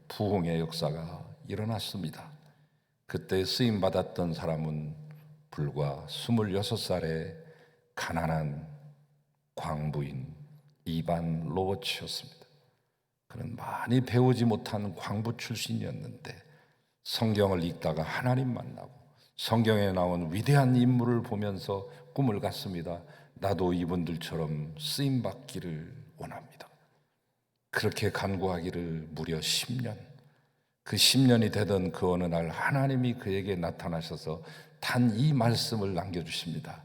Speaker 3: 부흥의 역사가 일어났습니다. 그때 쓰임 받았던 사람은 불과 26살의 가난한 광부인 이반 로버츠였습니다. 그는 많이 배우지 못한 광부 출신이었는데 성경을 읽다가 하나님 만나고 성경에 나온 위대한 인물을 보면서 꿈을 갖습니다. 나도 이분들처럼 쓰임 받기를 원합니다. 그렇게 간구하기를 무려 10년. 그 10년이 되던 그 어느 날 하나님이 그에게 나타나셔서 단 이 말씀을 남겨주십니다.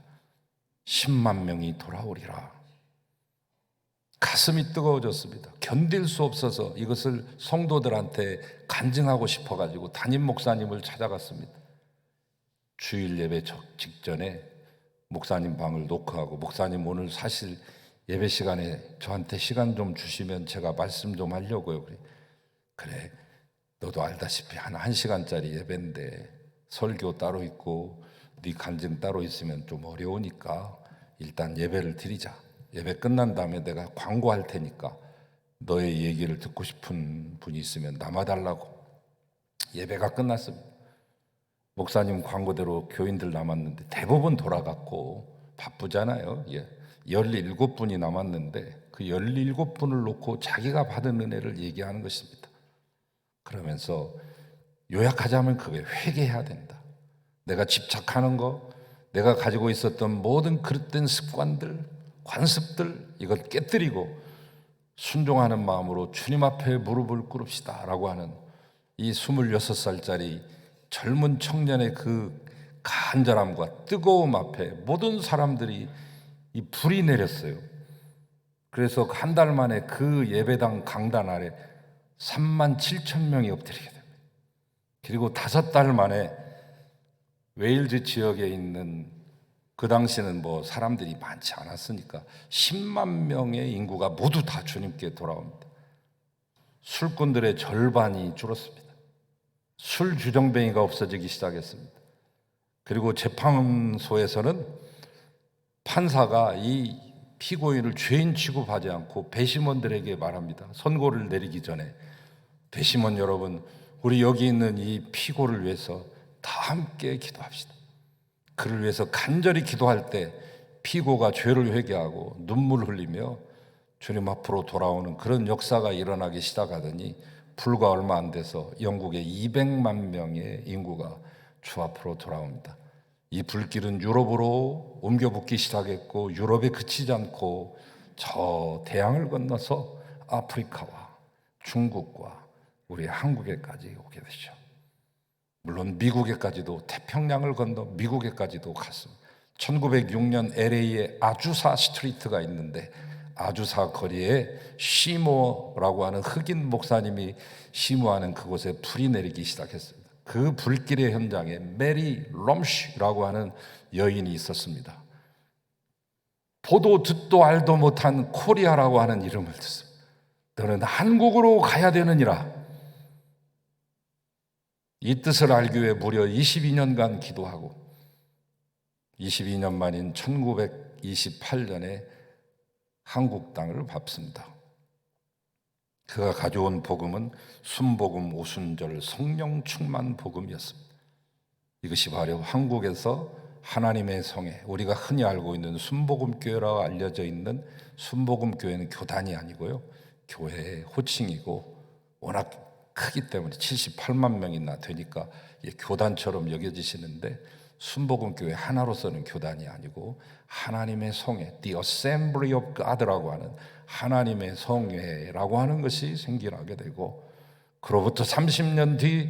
Speaker 3: 10만 명이 돌아오리라. 가슴이 뜨거워졌습니다. 견딜 수 없어서 이것을 성도들한테 간증하고 싶어가지고 담임 목사님을 찾아갔습니다. 주일 예배 직전에 목사님 방을 노크하고, 목사님 오늘 사실 예배 시간에 저한테 시간 좀 주시면 제가 말씀 좀 하려고요. 그래, 너도 알다시피 한 1시간짜리 예배인데 설교 따로 있고 네 간증 따로 있으면 좀 어려우니까 일단 예배를 드리자. 예배 끝난 다음에 내가 광고할 테니까 너의 얘기를 듣고 싶은 분이 있으면 남아달라고. 예배가 끝났습니다. 목사님 광고대로 교인들 남았는데 대부분 돌아갔고 바쁘잖아요. 17분이 남았는데 그 17분을 놓고 자기가 받은 은혜를 얘기하는 것입니다. 그러면서 요약하자면 그게 회개해야 된다. 내가 집착하는 거, 내가 가지고 있었던 모든 그릇된 습관들, 관습들, 이걸 깨뜨리고 순종하는 마음으로 주님 앞에 무릎을 꿇읍시다 라고 하는 이 26살짜리 젊은 청년의 그 간절함과 뜨거움 앞에 모든 사람들이 이 불이 내렸어요. 그래서 한 달 만에 그 예배당 강단 아래 37,000명이 엎드리게 됩니다. 그리고 5달 만에 웨일즈 지역에 있는, 그 당시는 뭐 사람들이 많지 않았으니까 10만 명의 인구가 모두 다 주님께 돌아옵니다. 술꾼들의 절반이 줄었습니다. 술 주정뱅이가 없어지기 시작했습니다. 그리고 재판소에서는 판사가 이 피고인을 죄인 취급하지 않고 배심원들에게 말합니다. 선고를 내리기 전에, 배심원 여러분, 우리 여기 있는 이 피고를 위해서 다 함께 기도합시다. 그를 위해서 간절히 기도할 때 피고가 죄를 회개하고 눈물을 흘리며 주님 앞으로 돌아오는 그런 역사가 일어나기 시작하더니 불과 얼마 안 돼서 영국의 200만 명의 인구가 주 앞으로 돌아옵니다. 이 불길은 유럽으로 옮겨 붙기 시작했고 유럽에 그치지 않고 저 대양을 건너서 아프리카와 중국과 우리 한국에까지 오게 되죠. 물론 미국에까지도, 태평양을 건너 미국에까지도 갔습니다. 1906년 LA에 아주사 스트리트가 있는데 아주사 거리에 시모라고 하는 흑인 목사님이 시무하는 그곳에 불이 내리기 시작했습니다. 그 불길의 현장에 메리 럼쉬라고 하는 여인이 있었습니다. 보도 듣도 알도 못한 코리아라고 하는 이름을 듣습니다. 너는 한국으로 가야 되느니라. 이 뜻을 알기 위해 무려 22년간 기도하고 22년 만인 1928년에 한국 땅을 밟습니다. 그가 가져온 복음은 순복음 오순절 성령 충만 복음이었습니다. 이것이 바로 한국에서 하나님의 성에, 우리가 흔히 알고 있는 순복음 교회라고 알려져 있는 순복음 교회는 교단이 아니고요, 교회의 호칭이고 워낙 크기 때문에 78만 명이나 되니까 교단처럼 여겨지시는데, 순복음 교회 하나로서는 교단이 아니고 하나님의 성회, The Assembly of God라고 하는 하나님의 성회라고 하는 것이 생겨나게 되고, 그로부터 30년 뒤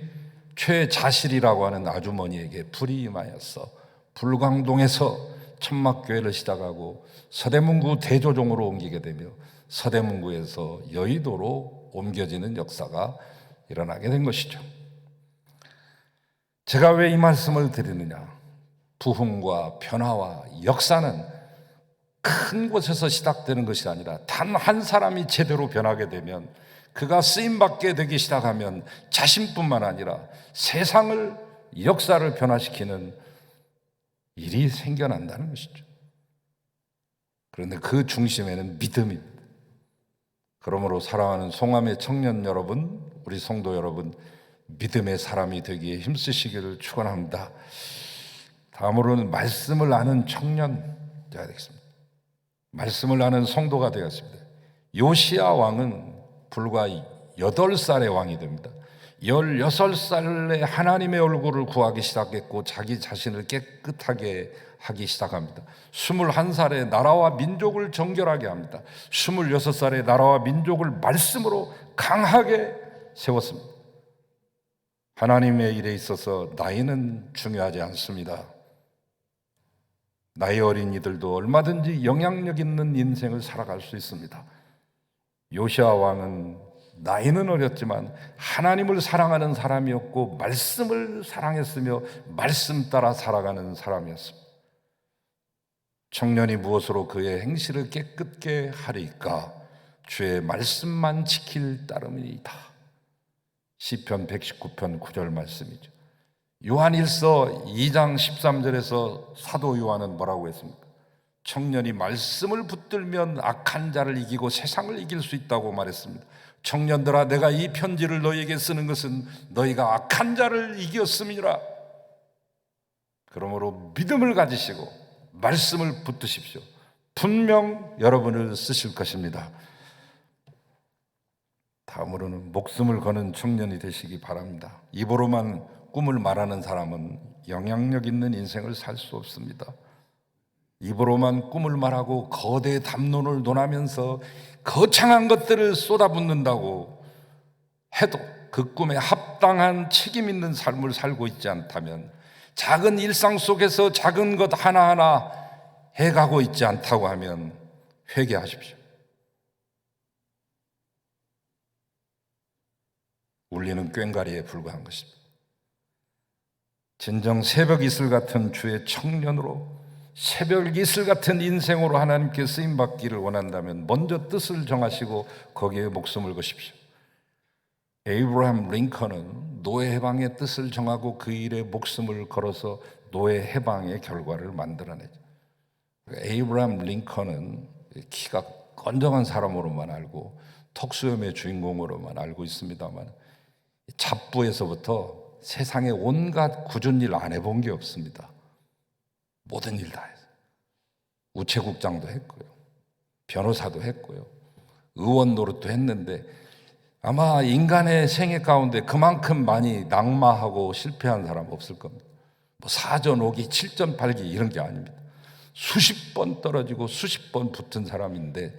Speaker 3: 최자실이라고 하는 아주머니에게 불이 임하여서 불광동에서 천막교회를 시작하고 서대문구 대조종으로 옮기게 되며 서대문구에서 여의도로 옮겨지는 역사가 일어나게 된 것이죠. 제가 왜 이 말씀을 드리느냐? 부흥과 변화와 역사는 큰 곳에서 시작되는 것이 아니라 단 한 사람이 제대로 변하게 되면, 그가 쓰임받게 되기 시작하면 자신뿐만 아니라 세상을, 역사를 변화시키는 일이 생겨난다는 것이죠. 그런데 그 중심에는 믿음입니다. 그러므로 사랑하는 송암의 청년 여러분, 우리 성도 여러분, 믿음의 사람이 되기에 힘쓰시기를 축원합니다. 다음으로는 말씀을 아는 청년자가 되겠습니다. 말씀을 아는 성도가 되었습니다. 요시야 왕은 불과 8살의 왕이 됩니다. 16살에 하나님의 얼굴을 구하기 시작했고 자기 자신을 깨끗하게 하기 시작합니다. 21살에 나라와 민족을 정결하게 합니다. 26살에 나라와 민족을 말씀으로 강하게 세웠습니다. 하나님의 일에 있어서 나이는 중요하지 않습니다. 나이 어린 이들도 얼마든지 영향력 있는 인생을 살아갈 수 있습니다. 요시야 왕은 나이는 어렸지만 하나님을 사랑하는 사람이었고 말씀을 사랑했으며 말씀 따라 살아가는 사람이었습니다. 청년이 무엇으로 그의 행실을 깨끗게 하리까? 주의 말씀만 지킬 따름이다. 시편 119편 9절 말씀이죠. 요한일서 2장 13절에서 사도 요한은 뭐라고 했습니까? 청년이 말씀을 붙들면 악한 자를 이기고 세상을 이길 수 있다고 말했습니다. 청년들아, 내가 이 편지를 너희에게 쓰는 것은 너희가 악한 자를 이겼음이라. 그러므로 믿음을 가지시고 말씀을 붙드십시오. 분명 여러분을 쓰실 것입니다. 다음으로는 목숨을 거는 청년이 되시기 바랍니다. 입으로만 꿈을 말하는 사람은 영향력 있는 인생을 살 수 없습니다. 입으로만 꿈을 말하고 거대 담론을 논하면서 거창한 것들을 쏟아붓는다고 해도 그 꿈에 합당한 책임 있는 삶을 살고 있지 않다면, 작은 일상 속에서 작은 것 하나하나 해가고 있지 않다고 하면 회개하십시오. 울리는 꽹과리에 불과한 것입니다. 진정 새벽 이슬 같은 주의 청년으로, 새벽 이슬 같은 인생으로 하나님께 쓰임받기를 원한다면 먼저 뜻을 정하시고 거기에 목숨을 거십시오. 에이브러함 링컨은 노예 해방의 뜻을 정하고 그 일에 목숨을 걸어서 노예 해방의 결과를 만들어내죠. 에이브러함 링컨은 키가 건장한 사람으로만 알고 턱수염의 주인공으로만 알고 있습니다만, 잡부에서부터 세상에 온갖 굳은 일 안 해본 게 없습니다. 모든 일 다 했어요. 우체국장도 했고요, 변호사도 했고요, 의원 노릇도 했는데 아마 인간의 생애 가운데 그만큼 많이 낙마하고 실패한 사람 없을 겁니다. 뭐 4전 5기, 7전 8기 이런 게 아닙니다. 수십 번 떨어지고 수십 번 붙은 사람인데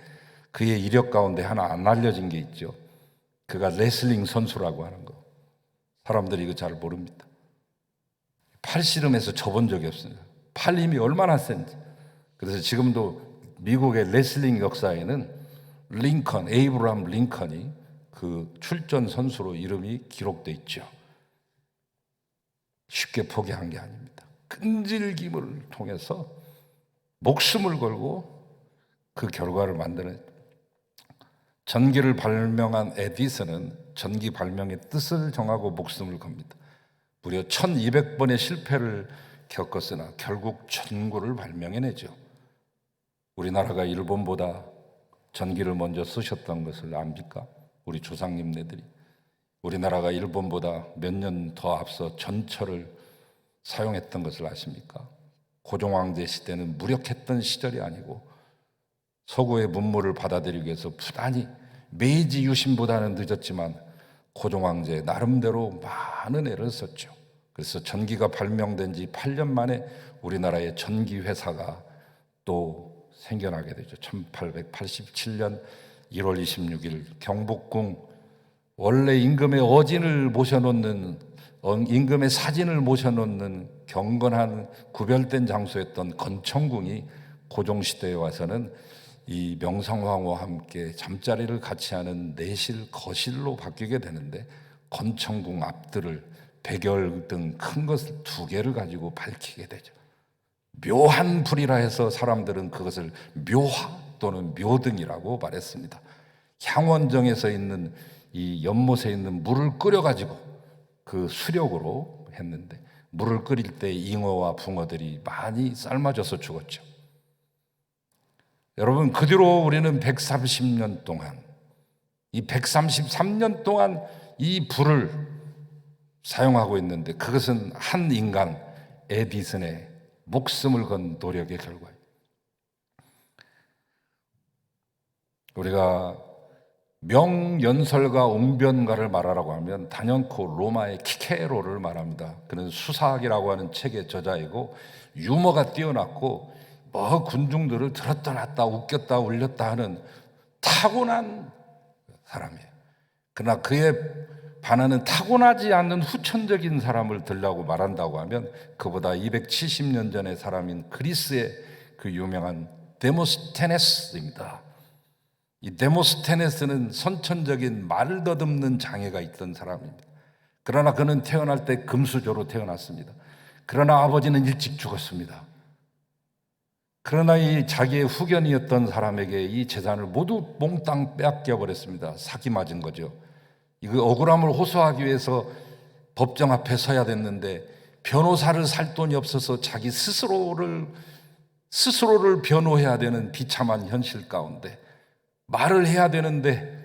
Speaker 3: 그의 이력 가운데 하나 안 알려진 게 있죠. 그가 레슬링 선수라고 하는 거. 사람들이 이거 잘 모릅니다. 팔씨름에서 져본 적이 없습니다. 팔 힘이 얼마나 센지. 그래서 지금도 미국의 레슬링 역사에는 링컨, 에이브러함 링컨이 그 출전 선수로 이름이 기록돼 있죠. 쉽게 포기한 게 아닙니다. 끈질김을 통해서 목숨을 걸고 그 결과를 만드는, 전기를 발명한 에디슨은 전기 발명의 뜻을 정하고 목숨을 겁니다. 무려 1200번의 실패를 겪었으나 결국 전구를 발명해내죠. 우리나라가 일본보다 전기를 먼저 쓰셨던 것을 압니까? 우리 조상님네들이. 우리나라가 일본보다 몇 년 더 앞서 전철을 사용했던 것을 아십니까? 고종황제 시대는 무력했던 시절이 아니고 서구의 문물을 받아들이기 위해서 부단히 메이지 유신보다는 늦었지만 고종황제 나름대로 많은 애를 썼죠. 그래서 전기가 발명된 지 8년 만에 우리나라의 전기회사가 또 생겨나게 되죠. 1887년 1월 26일 경복궁, 원래 임금의 어진을 모셔놓는, 임금의 사진을 모셔놓는 경건한 구별된 장소였던 건청궁이 고종시대에 와서는 이 명성황후와 함께 잠자리를 같이 하는 내실, 거실로 바뀌게 되는데, 건청궁 앞들을 백열 등 큰 것을 2개를 가지고 밝히게 되죠. 묘한 불이라 해서 사람들은 그것을 묘화 또는 묘등이라고 말했습니다. 향원정에서 있는 이 연못에 있는 물을 끓여가지고 그 수력으로 했는데, 물을 끓일 때 잉어와 붕어들이 많이 삶아져서 죽었죠. 여러분, 그 뒤로 우리는 130년 동안 이 133년 동안 이 불을 사용하고 있는데 그것은 한 인간 에디슨의 목숨을 건 노력의 결과예요. 우리가 명연설가 웅변가를 말하라고 하면 단연코 로마의 키케로를 말합니다. 그는 수사학이라고 하는 책의 저자이고 유머가 뛰어났고 뭐 군중들을 들었다 놨다 웃겼다 울렸다 하는 타고난 사람이에요. 그러나 그에 반하는 타고나지 않는 후천적인 사람을 들라고 말한다고 하면 그보다 270년 전의 사람인 그리스의 그 유명한 데모스테네스입니다. 이 데모스테네스는 선천적인 말을 더듬는 장애가 있던 사람입니다. 그러나 그는 태어날 때 금수저로 태어났습니다. 그러나 아버지는 일찍 죽었습니다. 그러나 이 자기의 후견이었던 사람에게 이 재산을 모두 몽땅 빼앗겨 버렸습니다. 사기 맞은 거죠. 이거 억울함을 호소하기 위해서 법정 앞에 서야 됐는데 변호사를 살 돈이 없어서 자기 스스로를 변호해야 되는 비참한 현실 가운데 말을 해야 되는데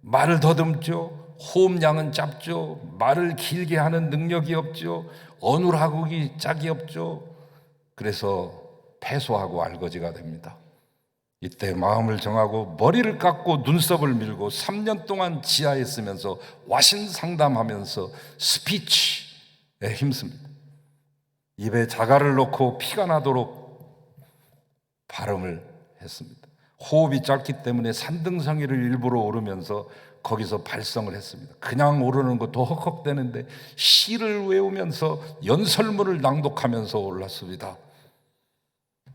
Speaker 3: 말을 더듬죠. 호흡량은 짧죠. 말을 길게 하는 능력이 없죠. 어눌하기 짝이 없죠. 그래서 패소하고 알거지가 됩니다. 이때 마음을 정하고 머리를 깎고 눈썹을 밀고 3년 동안 지하에 있으면서 와신 상담하면서 스피치에 힘씁니다. 입에 자갈을 넣고 피가 나도록 발음을 했습니다. 호흡이 짧기 때문에 산등성이를 일부러 오르면서 거기서 발성을 했습니다. 그냥 오르는 것도 헉헉대는데 시를 외우면서 연설문을 낭독하면서 올랐습니다.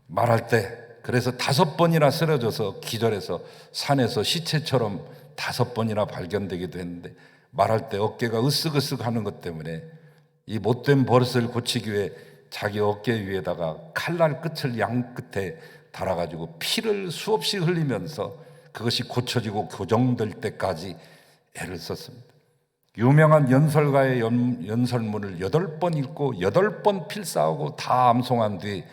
Speaker 3: 말할 때 그래서 5번이나 쓰러져서 기절해서 산에서 시체처럼 5번이나 발견되기도 했는데 말할 때 어깨가 으쓱으쓱 하는 것 때문에 이 못된 버릇을 고치기 위해 자기 어깨 위에다가 칼날 끝을 양 끝에 달아가지고 피를 수없이 흘리면서 그것이 고쳐지고 교정될 때까지 애를 썼습니다. 유명한 연설가의 연설문을 8번 읽고 8번 필사하고 다 암송한 뒤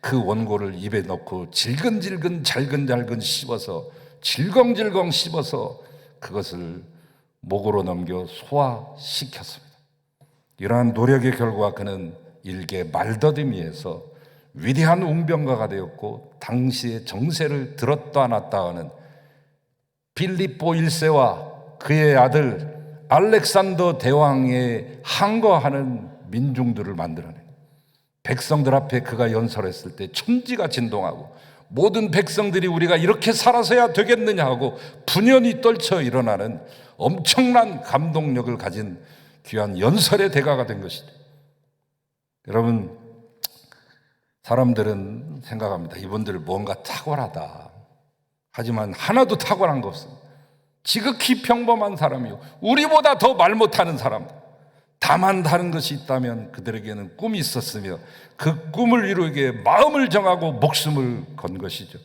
Speaker 3: 그 원고를 입에 넣고 질근질근 잘근잘근 씹어서 질겅질겅 씹어서 그것을 목으로 넘겨 소화시켰습니다. 이러한 노력의 결과 그는 일개 말더듬이에서 위대한 웅변가가 되었고 당시의 정세를 들었다 놨다 하는 빌립보 1세와 그의 아들 알렉산더 대왕에 항거하는 민중들을 만들어낸 백성들 앞에 그가 연설했을 때 천지가 진동하고 모든 백성들이 우리가 이렇게 살아서야 되겠느냐 하고 분연히 떨쳐 일어나는 엄청난 감동력을 가진 귀한 연설의 대가가 된 것이죠. 여러분, 사람들은 생각합니다. 이분들 뭔가 탁월하다. 하지만 하나도 탁월한 거 없습니다. 지극히 평범한 사람이요, 우리보다 더 말 못하는 사람. 다만 다른 것이 있다면 그들에게는 꿈이 있었으며 그 꿈을 이루기 위해 마음을 정하고 목숨을 건 것이죠.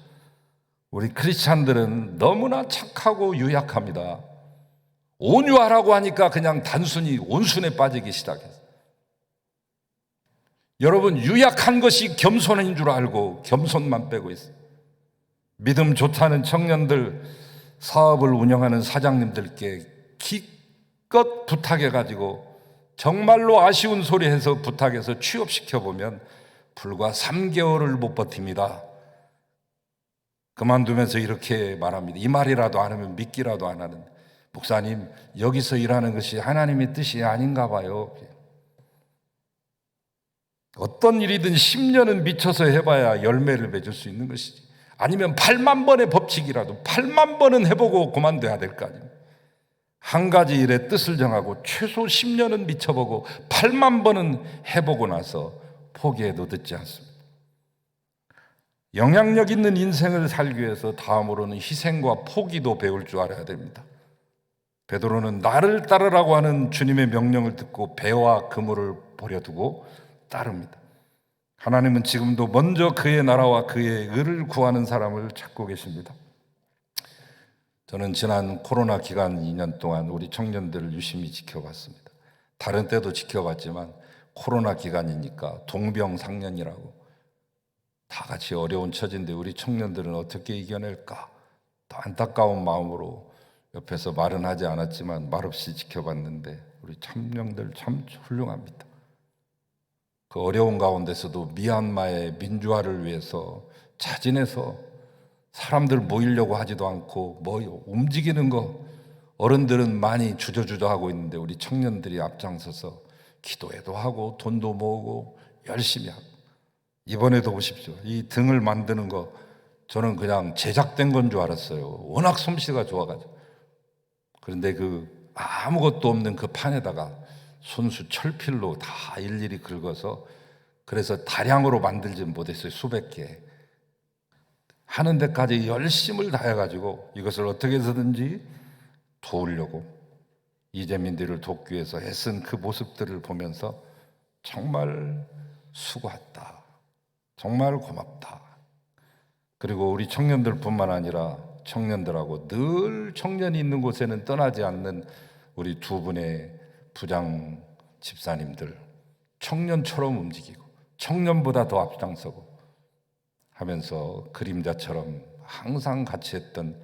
Speaker 3: 우리 크리스찬들은 너무나 착하고 유약합니다. 온유하라고 하니까 그냥 단순히 온순에 빠지기 시작했어요. 여러분, 유약한 것이 겸손인 줄 알고 겸손만 빼고 있어요. 믿음 좋다는 청년들, 사업을 운영하는 사장님들께 기껏 부탁해가지고 정말로 아쉬운 소리 해서 부탁해서 취업시켜보면 불과 3개월을 못 버팁니다. 그만두면서 이렇게 말합니다. 이 말이라도 안 하면 믿기라도 안 하는. 목사님, 여기서 일하는 것이 하나님의 뜻이 아닌가 봐요. 어떤 일이든 10년은 미쳐서 해봐야 열매를 맺을 수 있는 것이지. 아니면 8만 번의 법칙이라도 8만 번은 해보고 그만둬야 될 거 아닙니까? 한 가지 일에 뜻을 정하고 최소 10년은 미쳐보고 8만 번은 해보고 나서 포기해도 듣지 않습니다. 영향력 있는 인생을 살기 위해서 다음으로는 희생과 포기도 배울 줄 알아야 됩니다. 베드로는 나를 따르라고 하는 주님의 명령을 듣고 배와 그물을 버려두고 따릅니다. 하나님은 지금도 먼저 그의 나라와 그의 의를 구하는 사람을 찾고 계십니다. 저는 지난 코로나 기간 2년 동안 우리 청년들을 유심히 지켜봤습니다. 다른 때도 지켜봤지만 코로나 기간이니까 동병상련이라고 다 같이 어려운 처지인데 우리 청년들은 어떻게 이겨낼까? 더 안타까운 마음으로 옆에서 말은 하지 않았지만 말없이 지켜봤는데 우리 참령들 참 훌륭합니다. 그 어려운 가운데서도 미얀마의 민주화를 위해서 자진해서 사람들 모이려고 하지도 않고 뭐 움직이는 거 어른들은 많이 주저주저 하고 있는데 우리 청년들이 앞장서서 기도회도 하고 돈도 모으고 열심히 하고 이번에도 보십시오. 이 등을 만드는 거 저는 그냥 제작된 건 줄 알았어요. 워낙 솜씨가 좋아가지고. 그런데 그 아무것도 없는 그 판에다가 손수 철필로 다 일일이 긁어서 그래서 다량으로 만들지 못했어요. 수백 개. 하는 데까지 열심을 다해가지고 이것을 어떻게 해서든지 도우려고 이재민들을 돕기 위해서 애쓴 그 모습들을 보면서 정말 수고했다. 정말 고맙다. 그리고 우리 청년들뿐만 아니라 청년들하고 늘 청년이 있는 곳에는 떠나지 않는 우리 두 분의 부장 집사님들 청년처럼 움직이고 청년보다 더 앞장서고 하면서 그림자처럼 항상 같이 했던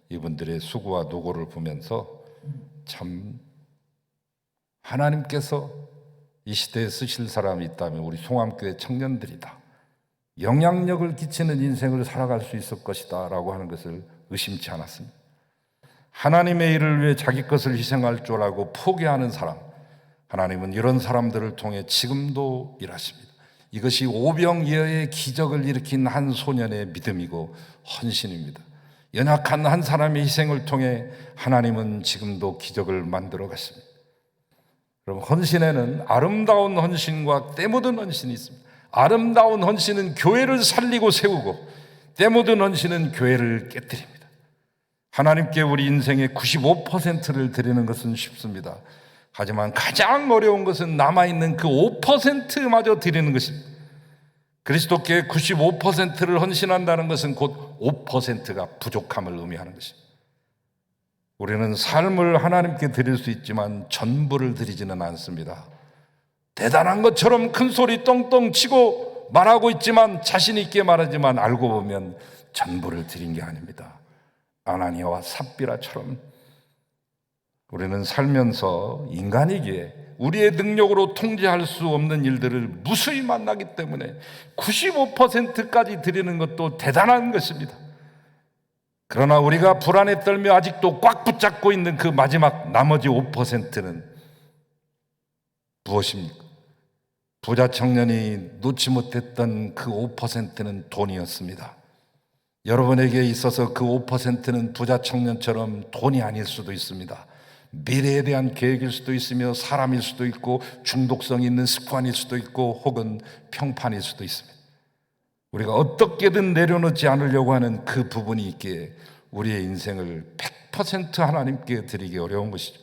Speaker 3: 이분들의 수고와 노고를 보면서 참 하나님께서 이 시대에 쓰실 사람이 있다면 우리 송암교회 청년들이다. 영향력을 끼치는 인생을 살아갈 수 있을 것이다 라고 하는 것을 의심치 않았습니다. 하나님의 일을 위해 자기 것을 희생할 줄 알고 포기하는 사람, 하나님은 이런 사람들을 통해 지금도 일하십니다. 이것이 오병이어의 기적을 일으킨 한 소년의 믿음이고 헌신입니다. 연약한 한 사람의 희생을 통해 하나님은 지금도 기적을 만들어 가십니다. 그럼 헌신에는 아름다운 헌신과 때 묻은 헌신이 있습니다. 아름다운 헌신은 교회를 살리고 세우고 때 묻은 헌신은 교회를 깨뜨립니다. 하나님께 우리 인생의 95%를 드리는 것은 쉽습니다. 하지만 가장 어려운 것은 남아있는 그 5%마저 드리는 것입니다. 그리스도께 95%를 헌신한다는 것은 곧 5%가 부족함을 의미하는 것입니다. 우리는 삶을 하나님께 드릴 수 있지만 전부를 드리지는 않습니다. 대단한 것처럼 큰 소리 똥똥 치고 말하고 있지만 자신 있게 말하지만 알고 보면 전부를 드린 게 아닙니다. 아나니아와 삽비라처럼 우리는 살면서 인간이기에 우리의 능력으로 통제할 수 없는 일들을 무수히 만나기 때문에 95%까지 드리는 것도 대단한 것입니다. 그러나 우리가 불안에 떨며 아직도 꽉 붙잡고 있는 그 마지막 나머지 5%는 무엇입니까? 부자 청년이 놓지 못했던 그 5%는 돈이었습니다. 여러분에게 있어서 그 5%는 부자 청년처럼 돈이 아닐 수도 있습니다. 미래에 대한 계획일 수도 있으며 사람일 수도 있고 중독성 있는 습관일 수도 있고 혹은 평판일 수도 있습니다. 우리가 어떻게든 내려놓지 않으려고 하는 그 부분이 있기에 우리의 인생을 100% 하나님께 드리기 어려운 것이죠.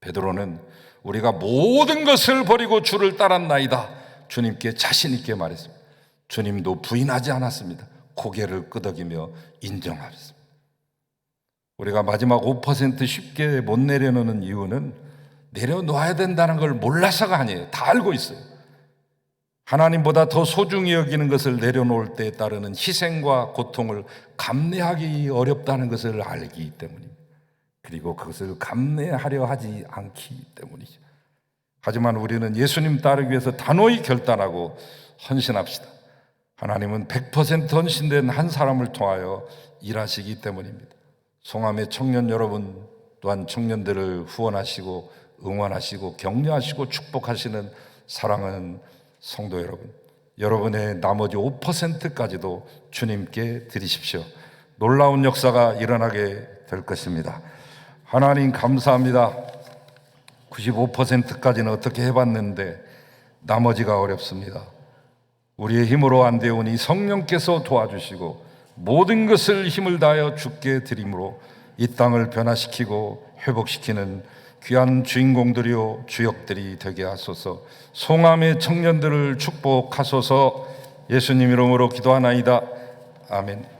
Speaker 3: 베드로는 우리가 모든 것을 버리고 주를 따랐나이다 주님께 자신 있게 말했습니다. 주님도 부인하지 않았습니다. 고개를 끄덕이며 인정하셨습니다. 우리가 마지막 5% 쉽게 못 내려놓는 이유는 내려놓아야 된다는 걸 몰라서가 아니에요. 다 알고 있어요. 하나님보다 더 소중히 여기는 것을 내려놓을 때에 따르는 희생과 고통을 감내하기 어렵다는 것을 알기 때문입니다. 그리고 그것을 감내하려 하지 않기 때문이죠. 하지만 우리는 예수님 따르기 위해서 단호히 결단하고 헌신합시다. 하나님은 100% 헌신된 한 사람을 통하여 일하시기 때문입니다. 송암의 청년 여러분 또한 청년들을 후원하시고 응원하시고 격려하시고 축복하시는 사랑하는 성도 여러분, 여러분의 나머지 5%까지도 주님께 드리십시오. 놀라운 역사가 일어나게 될 것입니다. 하나님 감사합니다. 95%까지는 어떻게 해봤는데 나머지가 어렵습니다. 우리의 힘으로 안 되오니 성령께서 도와주시고 모든 것을 힘을 다하여 주께 드림으로 이 땅을 변화시키고 회복시키는 귀한 주인공들이요 주역들이 되게 하소서. 송암의 청년들을 축복하소서. 예수님 이름으로 기도하나이다. 아멘.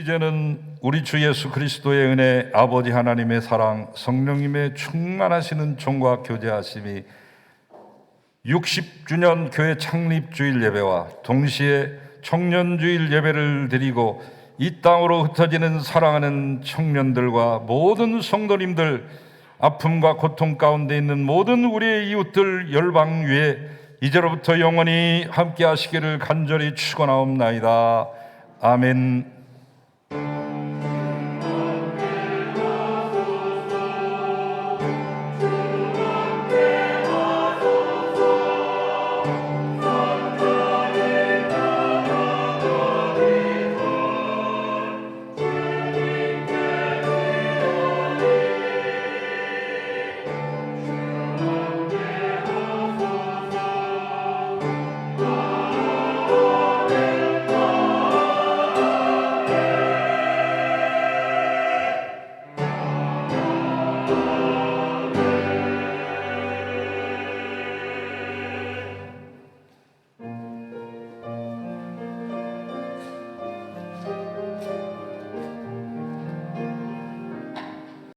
Speaker 3: 이제는 우리 주 예수 그리스도의 은혜, 아버지 하나님의 사랑, 성령님의 충만하시는 종과 교제하심이 60주년 교회 창립주일 예배와 동시에 청년주일 예배를 드리고 이 땅으로 흩어지는 사랑하는 청년들과 모든 성도님들, 아픔과 고통 가운데 있는 모든 우리의 이웃들 열방 위에 이제로부터 영원히 함께 하시기를 간절히 축원하옵나이다. 아멘.